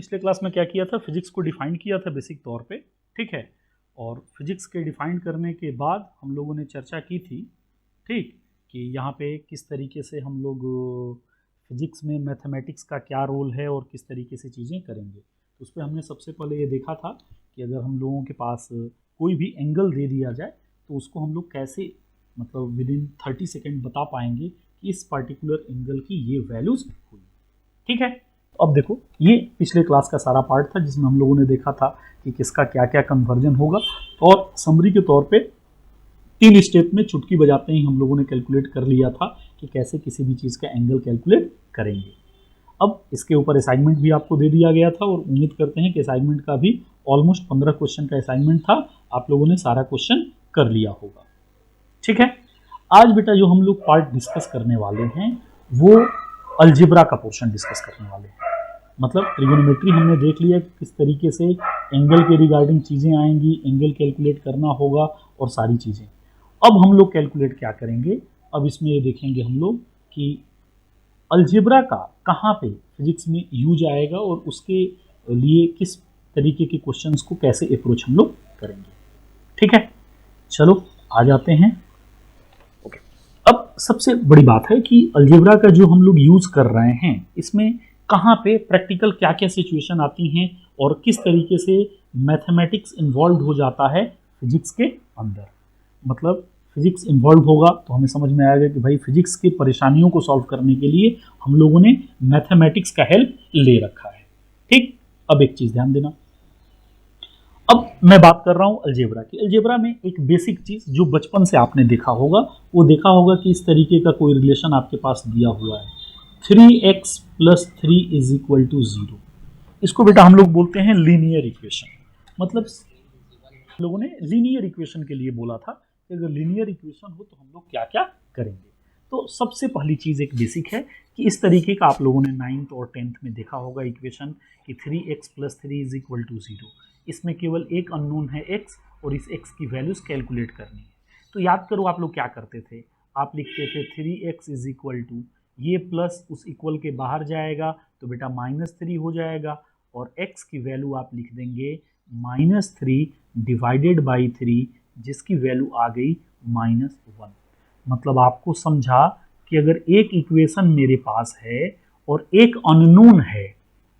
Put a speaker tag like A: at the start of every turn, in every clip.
A: पिछले क्लास में क्या किया था, फिजिक्स को डिफाइन किया था बेसिक तौर पे, ठीक है। और फिजिक्स के डिफाइन करने के बाद हम लोगों ने चर्चा की थी, ठीक, कि यहाँ पे किस तरीके से हम लोग फिजिक्स में मैथमेटिक्स का क्या रोल है और किस तरीके से चीज़ें करेंगे। तो उस पर हमने सबसे पहले ये देखा था कि अगर हम लोगों के पास कोई भी एंगल दे दिया जाए तो उसको हम लोग कैसे मतलब विद इन 30 सेकेंड बता पाएंगे कि इस पर्टिकुलर एंगल की ये वैल्यूज हुई, ठीक है। अब देखो, ये पिछले क्लास का सारा पार्ट था जिसमें हम लोगों ने देखा था कि किसका क्या क्या कन्वर्जन होगा, और समरी के तौर पे 3 स्टेप में चुटकी बजाते ही हम लोगों ने कैलकुलेट कर लिया था कि कैसे किसी भी चीज़ का एंगल कैलकुलेट करेंगे। अब इसके ऊपर असाइनमेंट भी आपको दे दिया गया था और उम्मीद करते हैं कि असाइनमेंट का भी ऑलमोस्ट 15 क्वेश्चन का असाइनमेंट था, आप लोगों ने सारा क्वेश्चन कर लिया होगा, ठीक है। आज बेटा जो हम लोग पार्ट डिस्कस करने वाले हैं वो अलजेब्रा का पोर्शन डिस्कस करने वाले हैं। मतलब ट्रिगोनोमेट्री हमने देख लिया कि किस तरीके से एंगल के रिगार्डिंग चीज़ें आएंगी, एंगल कैलकुलेट करना होगा और सारी चीज़ें। अब हम लोग कैलकुलेट क्या करेंगे, अब इसमें ये देखेंगे हम लोग कि अलजेब्रा का कहाँ पे फिजिक्स में यूज आएगा और उसके लिए किस तरीके के क्वेश्चंस को कैसे अप्रोच हम लोग करेंगे, ठीक है। चलो आ जाते हैं। ओके, अब सबसे बड़ी बात है कि अलजेब्रा का जो हम लोग यूज कर रहे हैं इसमें कहाँ पे प्रैक्टिकल क्या क्या सिचुएशन आती हैं और किस तरीके से मैथमेटिक्स इन्वॉल्व हो जाता है फिजिक्स के अंदर। मतलब फिजिक्स इन्वॉल्व होगा तो हमें समझ में आएगा कि भाई फिजिक्स की परेशानियों को सॉल्व करने के लिए हम लोगों ने मैथमेटिक्स का हेल्प ले रखा है, ठीक। अब एक चीज़ ध्यान देना, अब मैं बात कर रहा हूं अलजेब्रा की। अलजेब्रा में एक बेसिक चीज जो बचपन से आपने देखा होगा, वो देखा होगा कि इस तरीके का कोई रिलेशन आपके पास दिया हुआ है 3x + 3 = 0। इसको बेटा हम लोग बोलते हैं लीनियर इक्वेशन। मतलब लोगों ने लीनियर इक्वेशन के लिए बोला था कि अगर लीनियर इक्वेशन हो तो हम लोग क्या क्या करेंगे। तो सबसे पहली चीज़ एक बेसिक है कि इस तरीके का आप लोगों ने 9th और 10th में देखा होगा इक्वेशन कि 3x + 3 = 0। इसमें केवल एक अननोन है x और इस x की वैल्यूज कैलकुलेट करनी है। तो याद करो आप लोग क्या करते थे, आप लिखते थे 3x = ये प्लस उस इक्वल के बाहर जाएगा तो बेटा -3 हो जाएगा, और x की वैल्यू आप लिख देंगे -3 / 3 जिसकी वैल्यू आ गई -1। मतलब आपको समझा कि अगर एक इक्वेशन मेरे पास है और एक अननोन है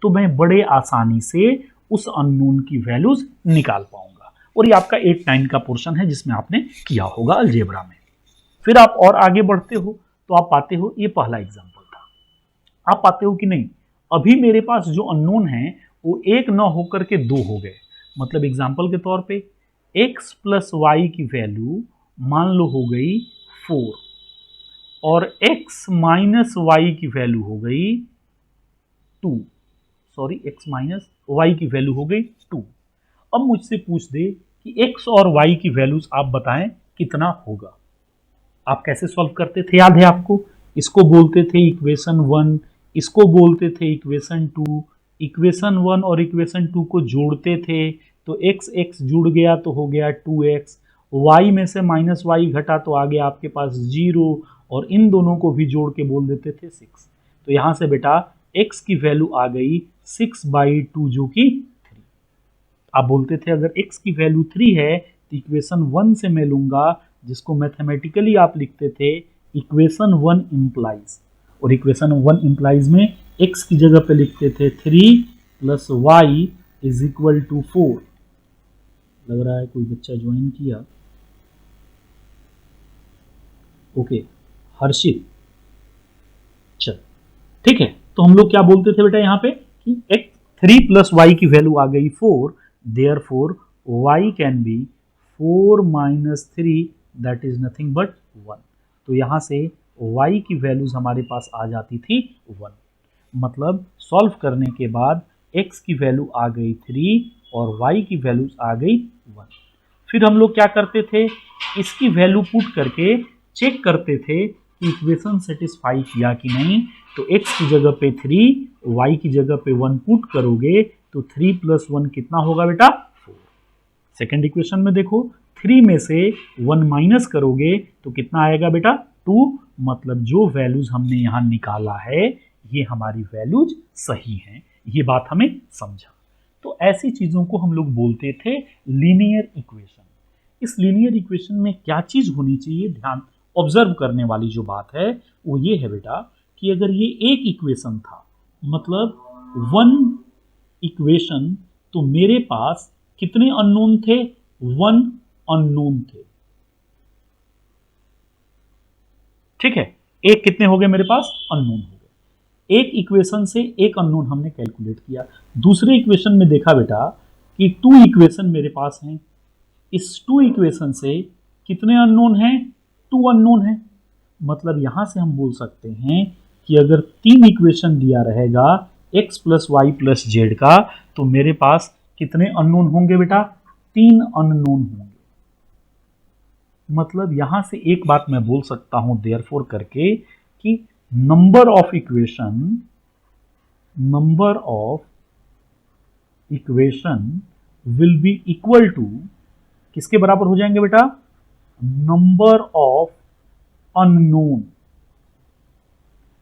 A: तो मैं बड़े आसानी से उस अननोन की वैल्यूज निकाल पाऊंगा। और ये आपका 8-9 का पोर्शन है जिसमें आपने किया होगा अलजेब्रा में। फिर आप और आगे बढ़ते हो तो आप पाते हो, ये पहला एग्जांपल था, आप पाते हो कि नहीं अभी मेरे पास जो अननोन है वो 1 न होकर के 2 हो गए। मतलब एग्जांपल के तौर पे x + y की वैल्यू मान लो हो गई 4 और x - y की वैल्यू हो गई 2। सॉरी, x - y की वैल्यू हो गई 2। अब मुझसे पूछ दे कि x और y की वैल्यूज आप बताएं कितना होगा। आप कैसे सॉल्व करते थे, याद है आपको? इसको बोलते थे इक्वेशन 1, इसको बोलते थे इक्वेशन 2। इक्वेशन 1 और इक्वेशन 2 को जोड़ते थे तो x जुड़ गया तो हो गया 2x, y में से -y घटा तो आ गया आपके पास 0, और इन दोनों को भी जोड़ के बोल देते थे 6। तो यहां से बेटा x की वैल्यू आ गई 6/2 जो कि 3। आप बोलते थे अगर x की वैल्यू 3 है तो इक्वेशन 1 से मैं लूंगा, जिसको मैथमेटिकली आप लिखते थे इक्वेशन 1 इम्प्लाइज, और इक्वेशन 1 इम्प्लाइज में x की जगह पे लिखते थे 3 + y = 4। लग रहा है कोई बच्चा ज्वाइन किया। ओके, हर्षित, चल ठीक है। तो हम लोग क्या बोलते थे बेटा यहाँ पे कि 3 + y की वैल्यू आ गई 4, therefore y can be 4 - 3 that is nothing but 1। तो यहाँ से y की वैल्यूज हमारे पास आ जाती थी 1। मतलब सॉल्व करने के बाद x की वैल्यू आ गई 3 और y की वैल्यूज आ गई 1। फिर हम लोग क्या करते थे, इसकी वैल्यू पुट करके चेक करते थे कि इक्वेशन सेटिस्फाई किया कि नहीं। तो x की जगह पे 3, y की जगह पे 1 पुट करोगे तो 3 + 1 कितना होगा बेटा 4। सेकेंड इक्वेशन में देखो 3 में से 1 माइनस करोगे तो कितना आएगा बेटा 2। मतलब जो वैल्यूज हमने यहाँ निकाला है ये हमारी वैल्यूज सही हैं, ये बात हमें समझा। तो ऐसी चीजों को हम लोग बोलते थे लीनियर इक्वेशन। इस लीनियर इक्वेशन में क्या चीज होनी चाहिए, ध्यान ऑब्जर्व करने वाली जो बात है वो ये है बेटा कि अगर ये एक इक्वेशन था, मतलब वन इक्वेशन, तो मेरे पास कितने अननोन थे, वन अननोन थे। ठीक है, एक कितने हो गए मेरे पास, अननोन हो गए। एक इक्वेशन से एक अननोन हमने कैलकुलेट किया। दूसरे इक्वेशन में देखा बेटा कि टू इक्वेशन मेरे पास हैं, इस टू इक्वेशन से कितने अननोन हैं, टू अननोन हैं। मतलब यहां से हम बोल सकते हैं कि अगर तीन इक्वेशन दिया रहेगा x plus Y plus Z का, तो मेरे पास कितने अननोन होंगे बेटा, तीन अननोन होंगे। मतलब यहां से एक बात मैं बोल सकता हूं देयरफॉर करके कि number of equation will be equal to, किसके बराबर हो जाएंगे बेटा, नंबर ऑफ अननोन।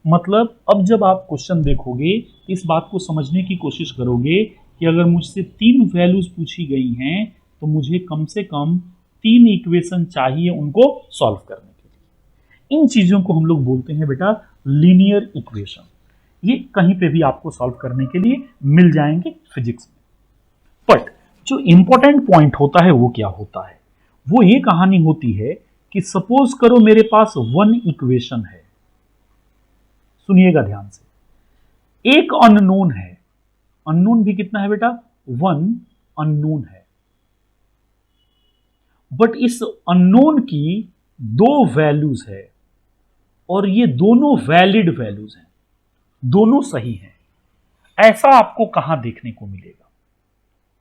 A: मतलब अब जब आप क्वेश्चन देखोगे इस बात को समझने की कोशिश करोगे कि अगर मुझसे तीन वैल्यूज पूछी गई हैं तो मुझे कम से कम तीन इक्वेशन चाहिए उनको सॉल्व करने के लिए। इन चीजों को हम लोग बोलते हैं बेटा लीनियर इक्वेशन। ये कहीं पे भी आपको सॉल्व करने के लिए मिल जाएंगे फिजिक्स में। बट जो इंपॉर्टेंट पॉइंट होता है वो क्या होता है, वो ये कहानी होती है कि सपोज करो मेरे पास वन इक्वेशन है, सुनिएगा ध्यान से, एक अननोन है, अननोन भी कितना है बेटा, वन अननोन है। बट इस अननोन की दो वैल्यूज है और ये दोनों वैलिड वैल्यूज हैं, दोनों सही हैं। ऐसा आपको कहां देखने को मिलेगा।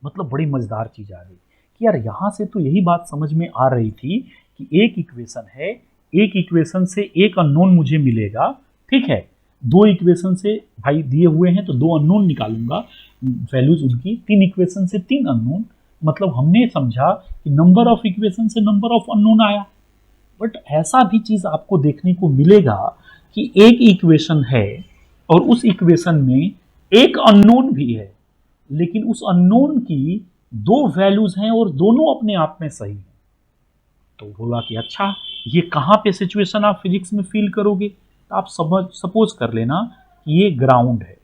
A: मतलब बड़ी मजेदार चीज आ गई कि यार यहां से तो यही बात समझ में आ रही थी कि एक इक्वेशन है, एक इक्वेशन से एक अननोन मुझे मिलेगा, ठीक है, दो इक्वेशन से भाई दिए हुए हैं तो दो अननोन निकालूंगा, वैल्यूज उनकी, तीन इक्वेशन से तीन अननोन। मतलब हमने समझा कि नंबर ऑफ इक्वेशन से नंबर ऑफ अननोन आया। बट ऐसा भी चीज आपको देखने को मिलेगा कि एक इक्वेशन है और उस इक्वेशन में एक अननोन भी है, लेकिन उस अननोन की दो वैल्यूज हैं और दोनों अपने आप में सही हैं। तो बोला कि अच्छा ये कहां पे सिचुएशन आप फिजिक्स में फील करोगे, तो आप सपोज कर लेना कि ये ग्राउंड है।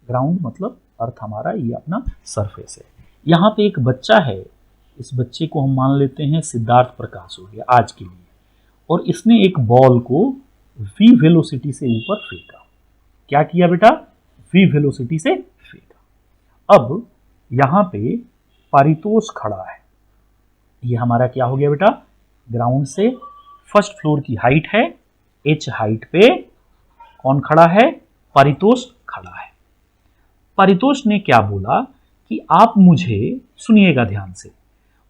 A: ग्राउंड मतलब अर्थ हमारा ये अपना सरफेस है। यहाँ पे एक बच्चा है, इस बच्चे को हम मान लेते हैं सिद्धार्थ प्रकाश हो गया आज के लिए, और इसने एक बॉल को v वेलोसिटी से ऊपर फेंका। क्या किया बेटा, v वेलोसिटी से फेंका। अब यहाँ पे पारितोष खड़ा है, ये हमारा क्या हो गया बेटा, ग्राउंड से फर्स्ट फ्लोर की हाइट है, h हाइट पे कौन खड़ा है, पारितोष खड़ा है। पारितोष ने क्या बोला कि आप मुझे, सुनिएगा ध्यान से,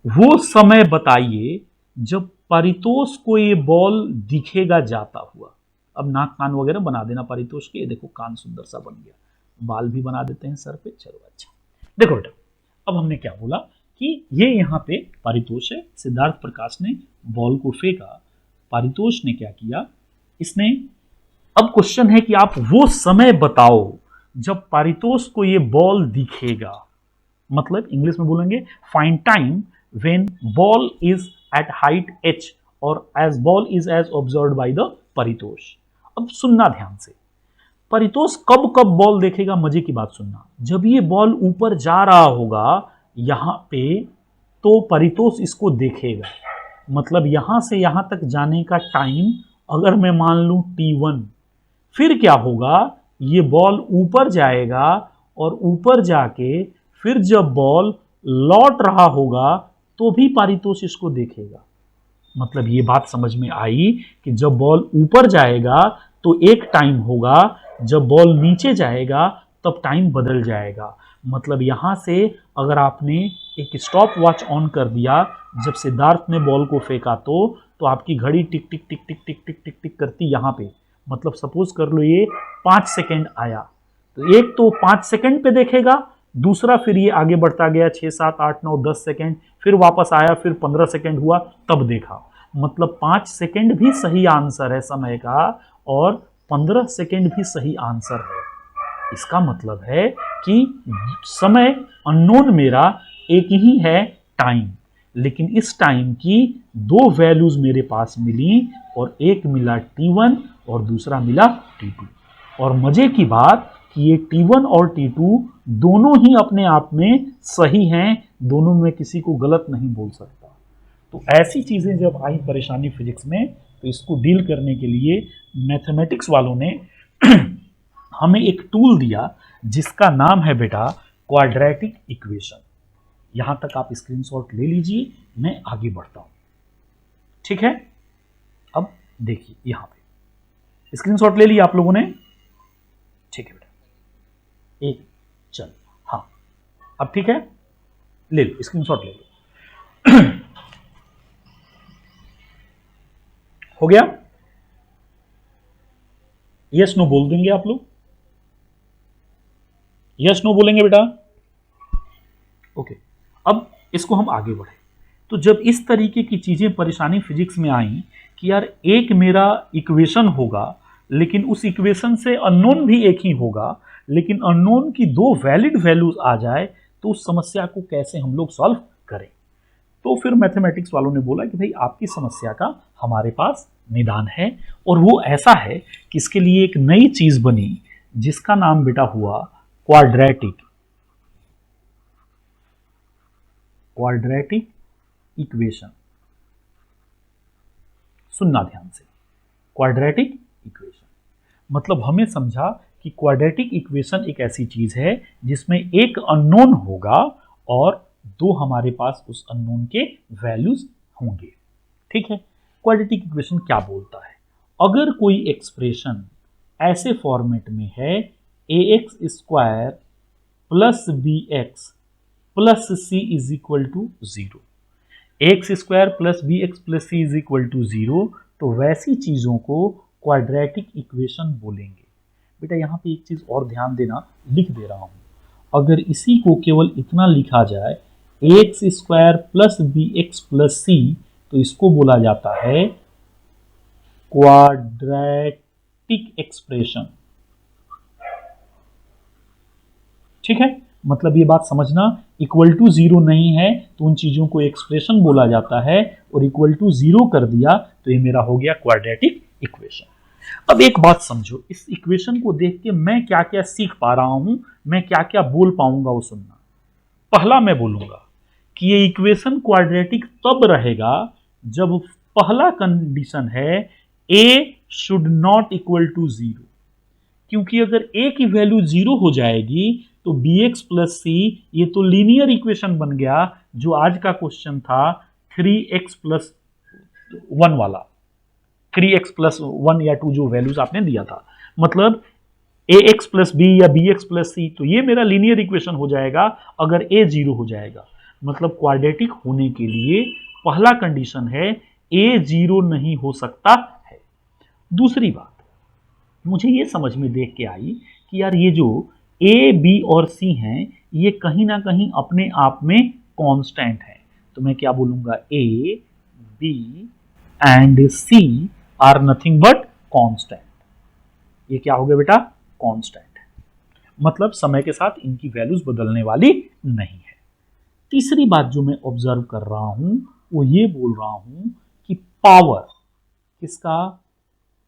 A: वो समय बताइए जब पारितोष को ये बॉल दिखेगा जाता हुआ। अब नाक कान वगैरह बना देना पारितोष के, देखो कान सुंदर सा बन गया, बाल भी बना देते हैं सर पे, चलो अच्छा। देखो बेटा अब हमने क्या बोला कि ये यहाँ पे पारितोष है, सिद्धार्थ प्रकाश ने बॉल को फेंका, पारितोष ने क्या किया, इसने, अब क्वेश्चन है कि आप वो समय बताओ जब पारितोष को ये बॉल दिखेगा। मतलब इंग्लिश में बोलेंगे find time when ball is at height h और as ball is as observed by the Paritosh. अब सुनना ध्यान से, पारितोष कब कब बॉल देखेगा, मजे की बात सुनना, जब ये बॉल ऊपर जा रहा होगा यहां पे तो पारितोष इसको देखेगा। मतलब यहां से यहां तक जाने का टाइम अगर मैं मान लूं t1, फिर क्या होगा, ये बॉल ऊपर जाएगा और ऊपर जाके फिर जब बॉल लौट रहा होगा तो भी पारितोष इसको देखेगा। मतलब ये बात समझ में आई कि जब बॉल ऊपर जाएगा तो एक टाइम होगा, जब बॉल नीचे जाएगा तब टाइम बदल जाएगा। मतलब यहां से अगर आपने एक स्टॉप वॉच ऑन कर दिया जब सिद्धार्थ ने बॉल को फेंका तो आपकी घड़ी टिक टिक टिक टिक टिक टिक टिक टिक करती यहां पे। मतलब सपोज कर लो ये 5 सेकेंड आया तो एक तो 5 सेकेंड पे देखेगा, दूसरा फिर ये आगे बढ़ता गया 6 7 8 9 10 सेकेंड, फिर वापस आया, फिर 15 सेकेंड हुआ तब देखा। मतलब 5 सेकेंड भी सही आंसर है समय का और 15 सेकेंड भी सही आंसर है। इसका मतलब है कि समय अननोन मेरा एक ही है टाइम, लेकिन इस टाइम की दो वैल्यूज मेरे पास मिली और एक मिला t1 और दूसरा मिला t2। और मजे की बात कि ये t1 और t2 दोनों ही अपने आप में सही हैं, दोनों में किसी को गलत नहीं बोल सकता। तो ऐसी चीजें जब आई परेशानी फिजिक्स में, तो इसको डील करने के लिए मैथमेटिक्स वालों ने हमें एक टूल दिया जिसका नाम है बेटा क्वाड्रेटिक इक्वेशन। यहां तक आप स्क्रीनशॉट ले लीजिए, मैं आगे बढ़ता हूं। ठीक है, अब देखिए यहां पे स्क्रीनशॉट ले लिया आप लोगों ने। ठीक है बेटा, एक चल, हाँ अब ठीक है, ले लो स्क्रीनशॉट ले लो। हो गया? यस नो बोल देंगे आप लोग, यस नो बोलेंगे बेटा। ओके, अब इसको हम आगे बढ़े। तो जब इस तरीके की चीजें परेशानी फिजिक्स में आई कि यार एक मेरा इक्वेशन होगा, लेकिन उस इक्वेशन से अननोन भी एक ही होगा, लेकिन अननोन की दो वैलिड वैल्यूज आ जाए, तो उस समस्या को कैसे हम लोग सॉल्व करें। तो फिर मैथमेटिक्स वालों ने बोला कि भाई आपकी समस्या का हमारे पास निदान है, और वो ऐसा है कि इसके लिए एक नई चीज बनी जिसका नाम बेटा हुआ क्वाड्रेटिक इक्वेशन। सुनना ध्यान से, क्वाड्रेटिक इक्वेशन मतलब हमें समझा कि क्वाड्रेटिक इक्वेशन एक ऐसी चीज है जिसमें एक अननोन होगा और दो हमारे पास उस अननोन के वैल्यूज होंगे। ठीक है, क्वाड्रेटिक इक्वेशन क्या बोलता है? अगर कोई एक्सप्रेशन ऐसे फॉर्मेट में है ax² plus bx plus c is equal to 0, ax² plus bx plus c is equal to 0, तो वैसी चीजों को क्वाड्रेटिक इक्वेशन बोलेंगे। बेटा यहां पे एक चीज और ध्यान देना, लिख दे रहा हूं। अगर इसी को केवल इतना लिखा जाए ax² plus bx plus c, तो इसको बोला जाता है क्वाड्रेटिक एक्सप्रेशन। ठीक है, मतलब ये बात समझना, इक्वल टू 0 नहीं है तो उन चीजों को एक्सप्रेशन बोला जाता है, और इक्वल टू 0 कर दिया तो ये मेरा हो गया क्वाड्रेटिक इक्वेशन। अब एक बात समझो, इस इक्वेशन को देख के मैं क्या क्या सीख पा रहा हूं, मैं क्या क्या बोल पाऊंगा वो सुनना। पहला मैं बोलूंगा कि ये इक्वेशन क्वाड्रेटिक तब रहेगा जब पहला कंडीशन है a should not equal to 0, क्योंकि अगर a की वैल्यू 0 हो जाएगी तो bx प्लस c ये तो लीनियर इक्वेशन बन गया, जो आज का क्वेश्चन था 3x प्लस 1 वाला, 3x प्लस 1 या 2 जो वैल्यूज आपने दिया था, मतलब ax प्लस b या bx प्लस c, तो ये मेरा लीनियर इक्वेशन हो जाएगा अगर a 0 हो जाएगा। मतलब क्वाड्रेटिक होने के लिए पहला कंडीशन है a 0 नहीं हो सकता है। दूसरी बात मुझे ये समझ में देख के आई कि यार ये जो a, b और c हैं ये कहीं ना कहीं अपने आप में कांस्टेंट है, तो मैं क्या बोलूंगा, a, b and c are nothing but constant. ये क्या हो गया बेटा, कांस्टेंट, मतलब समय के साथ इनकी वैल्यूज बदलने वाली नहीं है। तीसरी बात जो मैं ऑब्जर्व कर रहा हूं वो ये बोल रहा हूं कि पावर, किसका,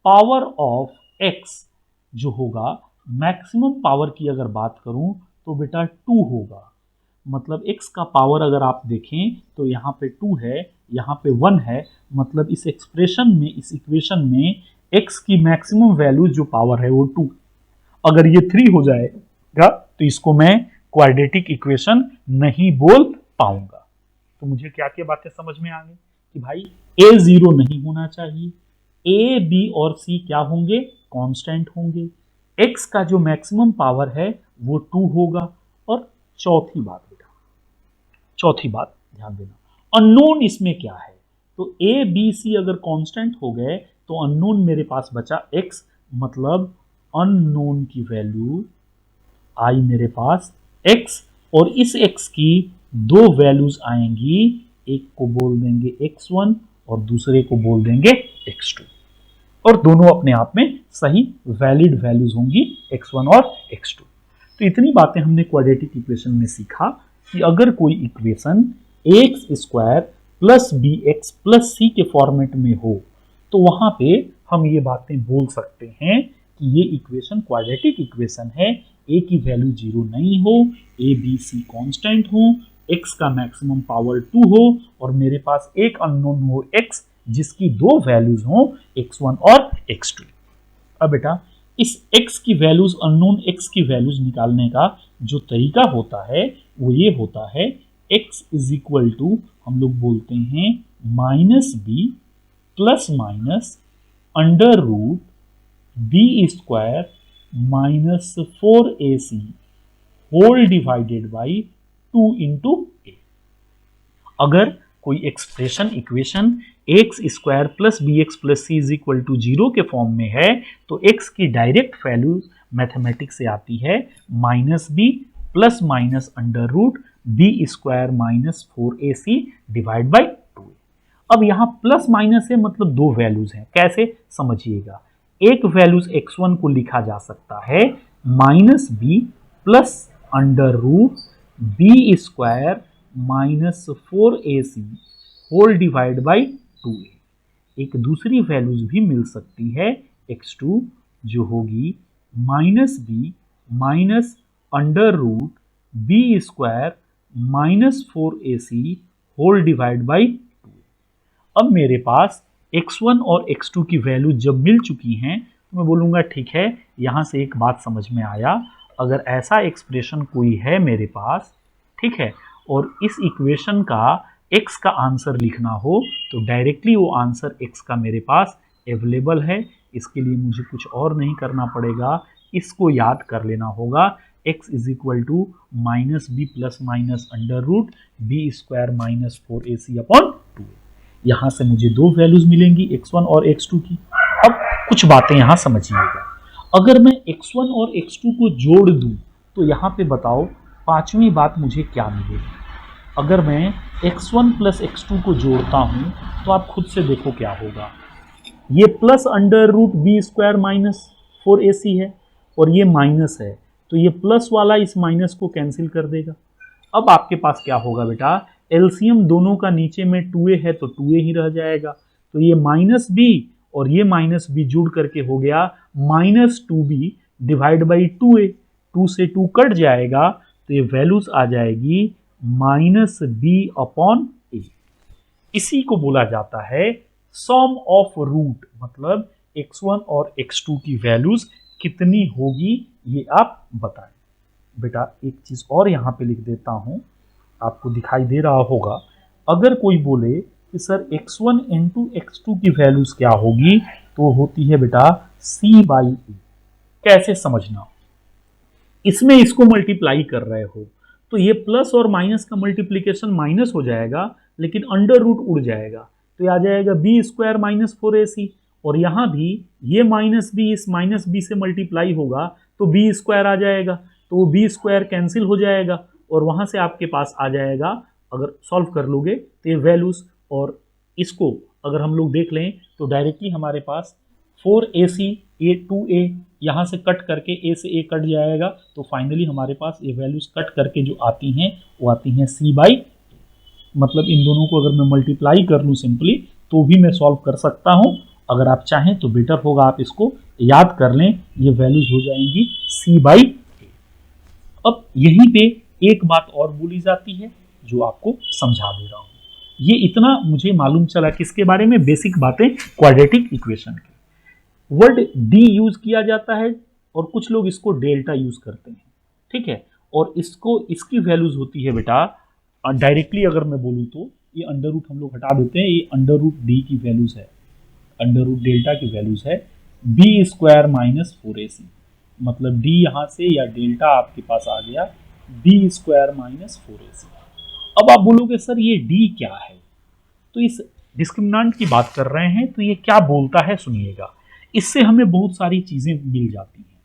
A: पावर ऑफ x जो होगा, मैक्सिमम पावर की अगर बात करूं तो बेटा 2 होगा। मतलब x का पावर अगर आप देखें तो यहाँ पे 2 है, यहाँ पे 1 है, मतलब इस एक्सप्रेशन में, इस इक्वेशन में x की मैक्सिमम वैल्यू जो पावर है वो 2। अगर ये 3 हो जाएगा तो इसको मैं क्वाड्रेटिक इक्वेशन नहीं बोल पाऊंगा। तो मुझे क्या क्या बातें समझ में आ गई कि भाई a 0 नहीं होना चाहिए, a, b और c क्या होंगे, कांस्टेंट होंगे, x का जो मैक्सिमम पावर है वो 2 होगा, और चौथी बात बेटा, चौथी बात ध्यान देना, अननोन इसमें क्या है, तो a, b, c अगर कांस्टेंट हो गए तो अननोन मेरे पास बचा x, मतलब अननोन की वैल्यू आई मेरे पास x, और इस x की दो वैल्यूज आएंगी, एक को बोल देंगे x1 और दूसरे को बोल देंगे x2, और दोनों अपने आप में सही वैलिड वैल्यूज होंगी x1 और x2। तो इतनी बातें हमने क्वाड्रेटिक इक्वेशन में सीखा कि अगर कोई equation x square plus b x plus c के फॉर्मेट में हो तो वहां पे हम ये बातें बोल सकते हैं कि ये इक्वेशन क्वाड्रेटिक इक्वेशन है। ए की वैल्यू 0 नहीं हो, ए बी सी कांस्टेंट हो, एक्स का मैक्सिमम पावर 2 हो और मेरे पास एक अननोन हो एक्स जिसकी दो वैल्यूज हो x1 और x2। अब बेटा इस x की वैल्यूज अननोन x की वैल्यूज निकालने का जो तरीका होता है वो ये होता है x इज इक्वल टू हम लोग बोलते हैं minus B plus minus under root B square minus 4ac whole divided by 2 into a. अगर कोई expression equation x square plus b x plus c is equal to 0 के form में है तो एक्स की डायरेक्ट वैल्यू मैथमेटिक्स से आती है minus B plus minus under root B square minus 4ac divide by 2। अब यहाँ प्लस माइनस है मतलब दो वैल्यूज हैं, कैसे समझिएगा। एक वैल्यूज x1 को लिखा जा सकता है minus B plus under root B square minus 4ac whole divide by 2a। एक दूसरी वैल्यूज भी मिल सकती है x2 जो होगी minus B minus under root B square minus 4ac whole divide by 2a। अब मेरे पास x1 और x2 की वैल्यू जब मिल चुकी हैं तो मैं बोलूँगा ठीक है, यहाँ से एक बात समझ में आया, अगर ऐसा एक्सप्रेशन कोई है मेरे पास, ठीक है, और इस इक्वेशन का x का आंसर लिखना हो तो डायरेक्टली वो आंसर x का मेरे पास अवेलेबल है। इसके लिए मुझे कुछ और नहीं करना पड़ेगा, इसको याद कर लेना होगा। x is equal to minus B plus minus under root B square minus 4ac upon 2। यहाँ से मुझे दो वैल्यूज मिलेंगी x1 और x2 की। अब कुछ बातें यहाँ समझिएगा, अगर मैं x1 और x2 को जोड़ दूं तो यहाँ पे बताओ पांचवी बात मुझे क्या मिलेगी। अगर मैं x1 प्लस x2 को जोड़ता हूँ तो आप खुद से देखो क्या होगा। ये plus under root B square minus 4ac है और ये माइनस है तो ये प्लस वाला इस माइनस को कैंसिल कर देगा। अब आपके पास क्या होगा बेटा, एलसीएम दोनों का नीचे में 2a है तो 2a ही रह जाएगा, तो ये माइनस बी और ये माइनस बी जुड़ करके हो गया minus 2b divide by 2a। 2 से 2 कट जाएगा तो ये वैल्यूज आ जाएगी माइनस बी अपॉन ए। इसी को बोला जाता है सम ऑफ रूट, मतलब x1 और x2 की वैल्यूज कितनी होगी ये आप बताएं। बेटा एक चीज और यहाँ पे लिख देता हूँ, आपको दिखाई दे रहा होगा। अगर कोई बोले कि सर x1 इंटू x2 की वैल्यूज क्या होगी तो होती है बेटा c बाई ए। कैसे समझना, इसमें इसको मल्टीप्लाई कर रहे हो तो ये प्लस और माइनस का मल्टीप्लीकेशन माइनस हो जाएगा लेकिन अंडर रूट उड़ जाएगा तो ये आ जाएगा बी स्क्वायर माइनस 4ac, और यहाँ भी ये माइनस बी इस माइनस बी से मल्टीप्लाई होगा तो बी स्क्वायर आ जाएगा तो वो बी स्क्वायर कैंसिल हो जाएगा और वहाँ से आपके पास आ जाएगा, अगर सॉल्व कर लोगे तो ये वैल्यूज। और इसको अगर हम लोग देख लें तो डायरेक्टली हमारे पास 4ac ए 2a यहाँ से कट करके a से a कट जाएगा तो फाइनली हमारे पास ये वैल्यूज कट करके जो आती हैं वो आती हैं c बाई। मतलब इन दोनों को अगर मैं मल्टीप्लाई कर लूँ सिंपली तो भी मैं सॉल्व कर सकता हूँ। अगर आप चाहें तो बेटर होगा आप इसको याद कर लें, ये वैल्यूज हो जाएंगी c बाई। अब यहीं पे एक बात और बोली जाती है जो आपको समझा दे रहा हूँ। ये इतना मुझे मालूम चला किसके बारे में, बेसिक बातें क्वाड्रेटिक इक्वेशन की। वर्ड डी यूज किया जाता है और कुछ लोग इसको डेल्टा यूज करते हैं, ठीक है। और इसको इसकी वैल्यूज होती है बेटा डायरेक्टली अगर मैं बोलूँ तो ये अंडर रूट हम लोग हटा देते हैं, ये अंडर रूट डी की वैल्यूज है, अंडर रूट डेल्टा की वैल्यूज है बी स्क्वायर माइनस 4ac। मतलब डी यहाँ से या डेल्टा आपके पास आ गया बी स्क्वायर माइनस 4ac। अब आप बोलोगे सर ये डी क्या है, तो इस डिस्क्रिमिनेंट की बात कर रहे हैं तो ये क्या बोलता है सुनिएगा। इससे हमें बहुत सारी चीजें मिल जाती हैं।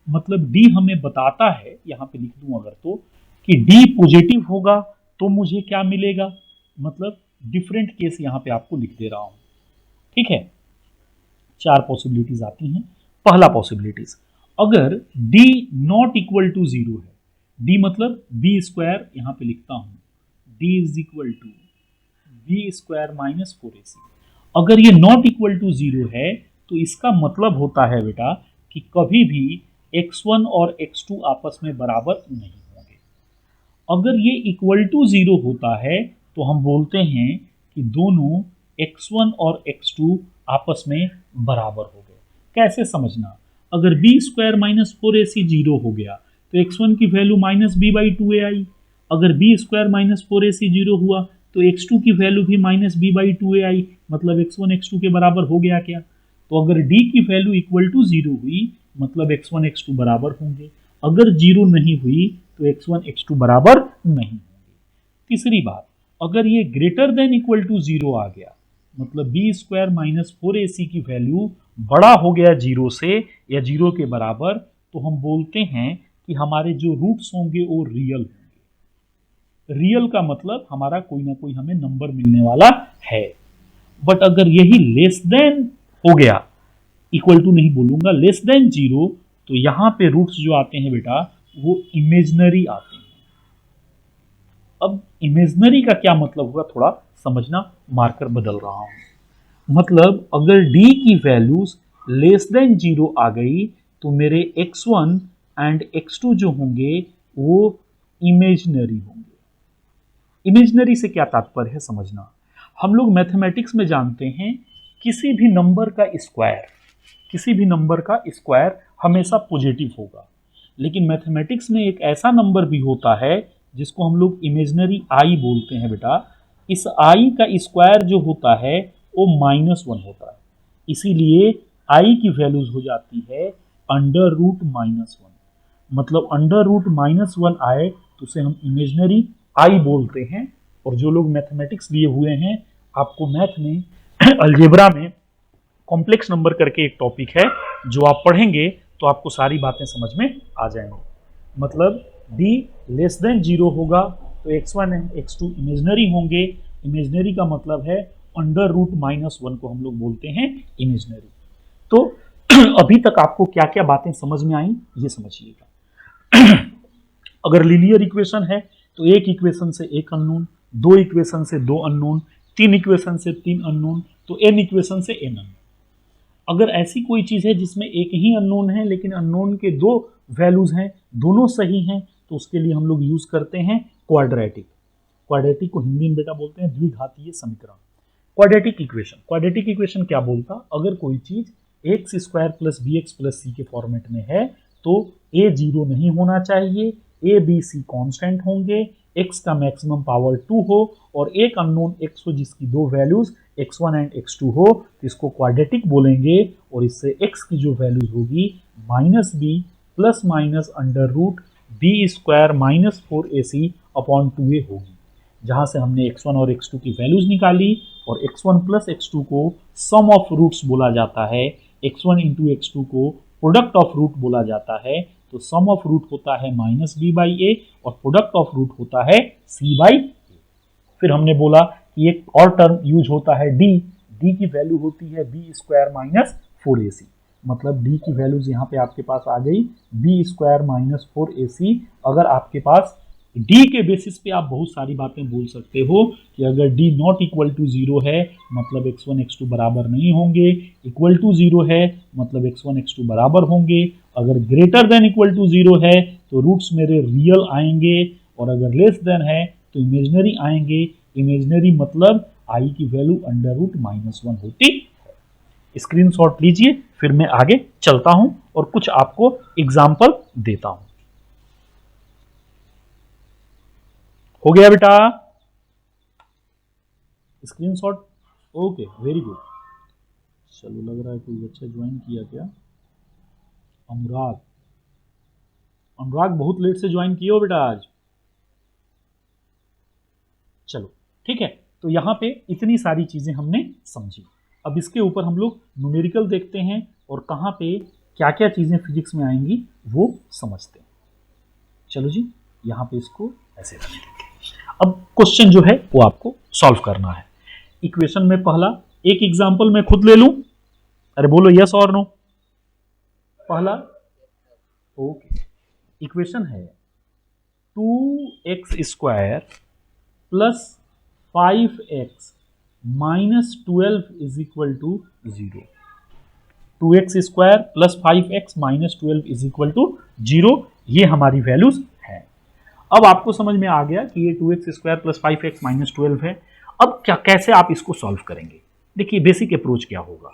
A: मतलब डी हमें बताता है, यहाँ पे लिख दूं अगर तो, कि डी पॉजिटिव होगा तो मुझे क्या मिलेगा, मतलब डिफरेंट केस यहाँ पे आपको लिख दे रहा हूं, ठीक है। 4 पॉसिबिलिटीज आती हैं। पहला पॉसिबिलिटीज, अगर d नॉट इक्वल टू 0 है, d मतलब बी स्क्वायर, यहां पे लिखता हूं d is equal to B square minus 4ac, अगर ये नॉट इक्वल टू 0 है तो इसका मतलब होता है बेटा कि कभी भी x1 और x2 आपस में बराबर नहीं होंगे। अगर ये इक्वल टू 0 होता है तो हम बोलते हैं कि दोनों x1 और x2 आपस में बराबर हो गए। कैसे समझना, अगर बी स्क्वायर माइनस 4ac 0 हो गया तो x1 की value minus B by 2a आई, अगर बी स्क्वायर माइनस 4ac 0 हुआ तो x2 की वैल्यू भी माइनस बी बाई 2a आई, मतलब x1 x2 के बराबर हो गया क्या। तो अगर d की वैल्यू इक्वल टू 0 हुई मतलब x1 x2 बराबर होंगे, अगर 0 नहीं हुई तो x1 x2 बराबर नहीं होंगे। तीसरी बात, अगर ये ग्रेटर देन इक्वल टू 0 आ गया मतलब बी स्क्वायर माइनस 4ac की वैल्यू बड़ा हो गया 0 से या 0 के बराबर, तो हम बोलते हैं कि हमारे जो रूट्स होंगे वो रियल होंगे। रियल का मतलब हमारा कोई ना कोई हमें नंबर मिलने वाला है। बट अगर यही लेस देन हो गया, इक्वल टू नहीं बोलूंगा, लेस देन 0, तो यहां पे रूट्स जो आते हैं बेटा वो इमेजनरी आते हैं। अब इमेजनरी का क्या मतलब हुआ थोड़ा समझना, मार्कर बदल रहा हूं। मतलब अगर d की वैल्यूज लेस देन 0 आ गई तो मेरे x1 एंड x2 जो होंगे वो इमेजनरी होंगे। इमेजनरी से क्या तात्पर्य है समझना, हम लोग मैथमेटिक्स में जानते हैं किसी भी नंबर का स्क्वायर हमेशा पॉजिटिव होगा, लेकिन मैथमेटिक्स में एक ऐसा नंबर भी होता है जिसको हम लोग इमेजनरी आई बोलते हैं बेटा। इस आई का स्क्वायर जो होता है वो -1 होता है, इसीलिए आई की वैल्यूज हो जाती है अंडर रूट -1। मतलब अंडर रूट -1 आए तो उसे हम इमेजनरी आई बोलते हैं। और जो लोग मैथमेटिक्स लिए हुए हैं, आपको मैथ में अलजेब्रा में कॉम्प्लेक्स नंबर करके एक टॉपिक है, जो आप पढ़ेंगे तो आपको सारी बातें समझ में आ जाएंगी। मतलब d लेस देन 0 होगा तो x1 एंड x2 इमेजनरी होंगे। इमेजनरी का मतलब है अंडर रूट -1 को हम लोग बोलते हैं इमेजनरी। तो अभी तक आपको क्या क्या बातें समझ में आई ये समझिएगा। अगर लीनियर इक्वेशन है तो एक इक्वेशन से एक अननोन, दो इक्वेशन से दो अननोन, तीन इक्वेशन से तीन अननोन, तो n इक्वेशन से n अननोन। अगर ऐसी कोई चीज है जिसमें एक ही अननोन है लेकिन अननोन के दो वैल्यूज हैं, दोनों सही हैं, तो उसके लिए हम लोग यूज करते हैं क्वाड्रेटिक। क्वाड्रेटिक को हिंदी में बेटा बोलते हैं द्विघातीय समीकरण। क्वाड्रेटिक इक्वेशन क्या बोलता, अगर कोई चीज x square plus b x plus c के फॉर्मेट में है तो ए 0 नहीं होना चाहिए, ए बी सी कॉन्स्टेंट होंगे, x का मैक्सिमम पावर 2 हो और एक अननोन x हो जिसकी दो वैल्यूज x1 एंड x2 हो, तो इसको क्वाड्रेटिक बोलेंगे। और इससे x की जो वैल्यूज होगी -b plus minus under root B square minus 4ac upon 2a होगी, जहां से हमने x1 और x2 की वैल्यूज निकाली। और x1 प्लस x2 को सम ऑफ रूट्स बोला जाता है, x1 इंटू x2 को प्रोडक्ट ऑफ रूट बोला जाता है। तो सम ऑफ रूट होता है -b/a और प्रोडक्ट ऑफ रूट होता है c/a। फिर हमने बोला कि एक और टर्म यूज होता है d की वैल्यू होती है b स्क्वायर माइनस 4ac। मतलब d की वैल्यूज यहाँ पे आपके पास आ गई b स्क्वायर माइनस 4ac। अगर आपके पास d के बेसिस पे आप बहुत सारी बातें बोल सकते हो कि अगर d नॉट इक्वल टू 0 है मतलब x1 x2 बराबर नहीं होंगे, इक्वल टू 0 है मतलब x1 x2 बराबर होंगे, अगर ग्रेटर देन इक्वल टू 0 है तो रूट्स मेरे रियल आएंगे, और अगर लेस देन है तो इमेजनरी आएंगे। इमेजनरी मतलब आई की वैल्यू अंडर रूट -1 होती है। स्क्रीनशॉट लीजिए, फिर मैं आगे चलता हूं और कुछ आपको एग्जाम्पल देता हूं। हो गया बेटा स्क्रीनशॉट? Okay, very good. चलो, लग रहा है कोई बच्चा ज्वाइन किया क्या? अनुराग बहुत लेट से ज्वाइन किए हो बेटा आज। चलो ठीक है, तो यहां पे इतनी सारी चीजें हमने समझी। अब इसके ऊपर हम लोग न्यूमेरिकल देखते हैं और कहां पे क्या क्या चीजें फिजिक्स में आएंगी वो समझते हैं। चलो जी, यहां पे इसको ऐसे रख देंगे। अब क्वेश्चन जो है वो आपको सॉल्व करना है। इक्वेशन में पहला एक एग्जांपल मैं खुद ले लूं, अरे बोलो यस और नो। पहला ओके, इक्वेशन है 2x² plus 5x minus 12 is equal to 0। 2x² plus 5x minus 12 is equal to 0, ये हमारी वैल्यूज है। अब आपको समझ में आ गया कि ये 2x² प्लस 5x माइनस 12 है। अब क्या, कैसे आप इसको सॉल्व करेंगे? देखिए बेसिक अप्रोच क्या होगा,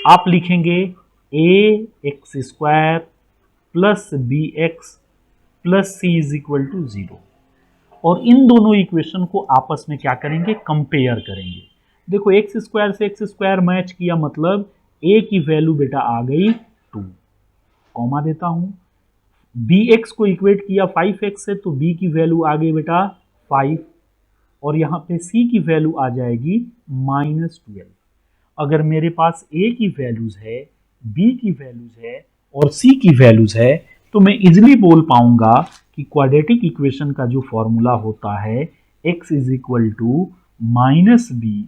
A: आप लिखेंगे ax² plus bx plus c is equal to 0, और इन दोनों इक्वेशन को आपस में क्या करेंगे, कंपेयर करेंगे। देखो x² से x² मैच किया, मतलब a की वैल्यू बेटा आ गई 2, कॉमा देता हूं। bx को इक्वेट किया 5x से, तो b की वैल्यू आ गई बेटा 5, और यहाँ पे c की वैल्यू आ जाएगी -12। अगर मेरे पास a की वैल्यूज है, b की वैल्यूज है और c की वैल्यूज है, तो मैं इजिली बोल पाऊंगा कि क्वाड्रेटिक इक्वेशन का जो फॉर्मूला होता है x is equal to -b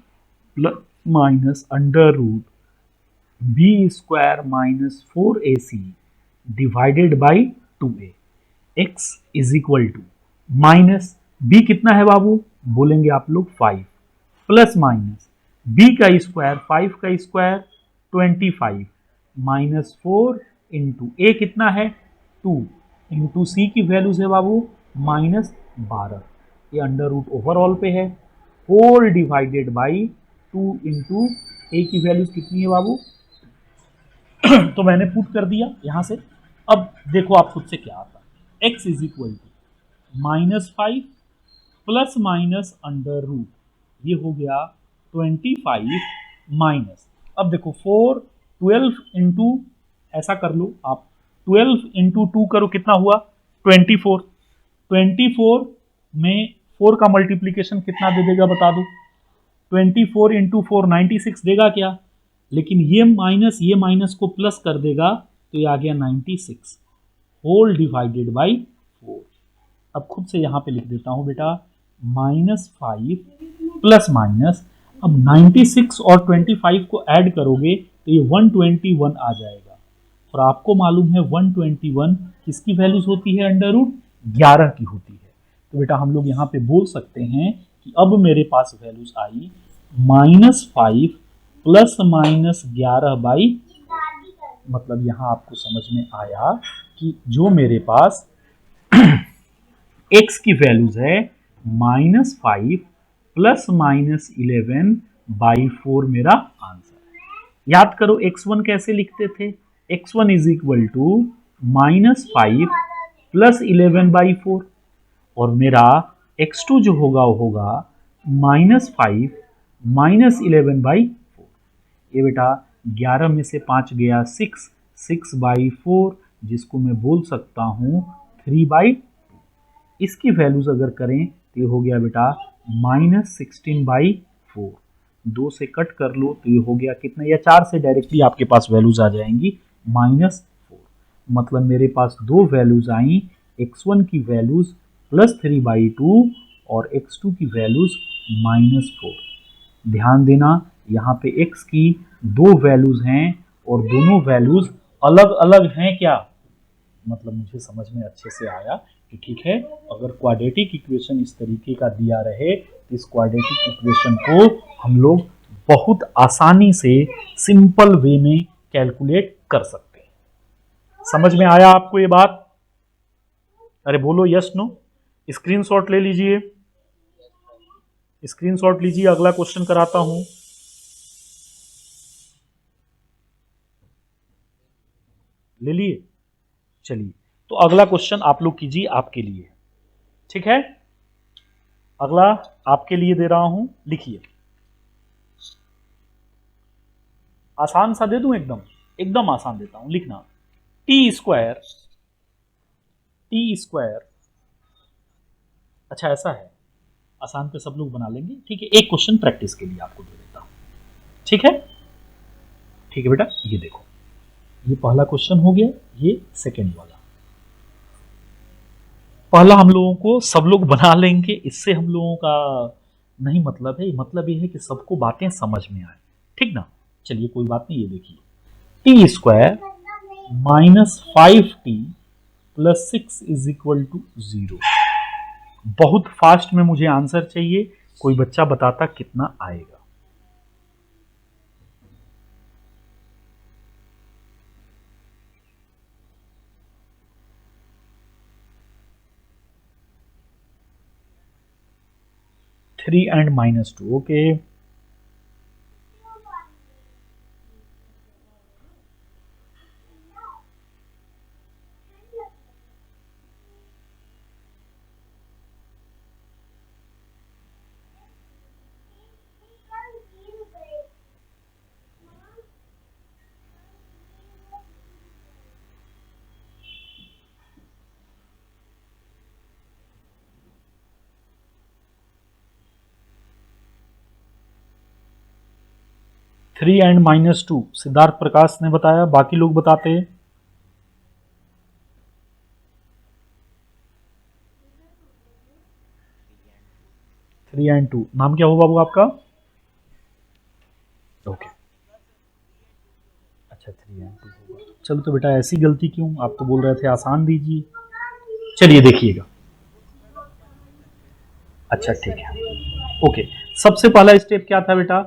A: plus minus under root b² minus 4ac divided by 2a। x is equal to minus b कितना है बाबू, बोलेंगे आप लोग 5, प्लस माइनस b का स्क्वायर 5 का स्क्वायर 25 माइनस 4 इंटू a कितना है 2 इंटू c की वैल्यूज है बाबू -12, ये अंडर रूट ओवरऑल पे है, whole divided by 2 into a की वैल्यूज कितनी है बाबू तो मैंने पुट कर दिया यहां से। अब देखो आप खुद से क्या आता है, x is equal to -5 plus minus under root, ये हो गया 25 माइनस, अब देखो 12 इंटू, ऐसा कर लो आप, 12 इंटू 2 करो, कितना हुआ 24। 24 में 4 का मल्टीप्लीकेशन कितना दे देगा बता दो, 24 इंटू 4 96 देगा क्या, लेकिन ये माइनस को प्लस कर देगा, तो ये आ गया 96 होल डिवाइडेड बाई 4। अब खुद से यहां पे लिख देता हूं बेटा -5 प्लस माइनस, अब 96 और 25 को ऐड करोगे तो ये 121 आ जाएगा, और आपको मालूम है 121 किसकी वैल्यूज होती है, अंडर रूट 11 की होती है। तो बेटा हम लोग यहाँ पे बोल सकते हैं कि अब मेरे पास वैल्यूज आई -5 प्लस माइनस 11 बाई, मतलब यहां आपको समझ में आया कि जो मेरे पास x की वैल्यूज है -5 प्लस माइनस 11 बाई 4 मेरा आंसर है। याद करो x1 कैसे लिखते थे, x1 is equal to -5 plus 11 by 4, और मेरा x2 जो होगा वो होगा -5 माइनस 11 बाई 4। ये बेटा 11 में से 5 गया 6 बाई 4, जिसको मैं बोल सकता हूँ 3 बाई 2। इसकी वैल्यूज अगर करें तो ये हो गया बेटा -16 बाई 4, 2 से कट कर लो तो ये हो गया कितना, या 4 से डायरेक्टली आपके पास वैल्यूज आ जाएंगी -4। मतलब मेरे पास दो वैल्यूज आई, x1 की वैल्यूज +3/2 और x2 की वैल्यूज -4। ध्यान देना यहाँ पे x की दो वैल्यूज हैं और दोनों वैल्यूज अलग अलग हैं क्या, मतलब मुझे समझ में अच्छे से आया कि ठीक है, अगर क्वाड्रेटिक इक्वेशन इस तरीके का दिया रहे तो इस क्वाड्रेटिक इक्वेशन को हम लोग बहुत आसानी से सिंपल वे में कैलकुलेट कर सकते हैं। समझ में आया आपको ये बात? अरे बोलो यस नो। स्क्रीनशॉट ले लीजिए, स्क्रीनशॉट लीजिए, अगला क्वेश्चन कराता हूं। ले लिए, चलिए तो अगला क्वेश्चन आप लोग कीजिए, आपके लिए, ठीक है। अगला आपके लिए दे रहा हूं, लिखिए। आसान सा दे दूं, एकदम एकदम आसान देता हूं, लिखना टी स्क्वायर, अच्छा ऐसा है, आसान पे सब लोग बना लेंगे, ठीक है। एक क्वेश्चन प्रैक्टिस के लिए आपको दे देता हूं, ठीक है, ठीक है बेटा। ये देखो, ये पहला क्वेश्चन हो गया, ये सेकेंड वाला। पहला हम लोगों को सब लोग बना लेंगे, इससे हम लोगों का नहीं मतलब है, मतलब ये है कि सबको बातें समझ में आए, ठीक ना। चलिए कोई बात नहीं, ये देखिए T square -5t plus 6 is equal to 0। बहुत फास्ट में मुझे आंसर चाहिए, कोई बच्चा बताता कितना आएगा। Three and minus two, okay. 3 and minus two Siddharth Prakash ने बताया, बाकी लोग बताते हैं। 3 एंड 2, नाम क्या हो बाबू आपका? ओके, अच्छा 3 एंड 2 होगा। चलो तो बेटा ऐसी गलती क्यों, आप तो बोल रहे थे आसान दीजिए। चलिए देखिएगा, अच्छा ठीक है, ओके। सबसे पहला स्टेप क्या था बेटा?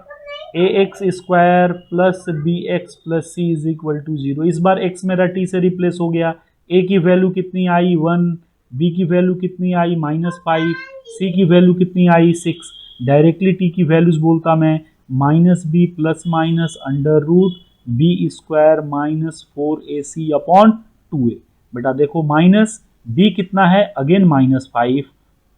A: A x square plus b x plus c is equal to 0। इस बार एक्स मेरा टी से रिप्लेस हो गया। ए की वैल्यू कितनी आई? 1। बी की वैल्यू कितनी आई? -5। सी की वैल्यू कितनी आई? 6। डायरेक्टली टी की वैल्यूज बोलता मैं, -b plus minus under root B square -4ac upon 2a। बेटा देखो माइनस बी कितना है? Again -5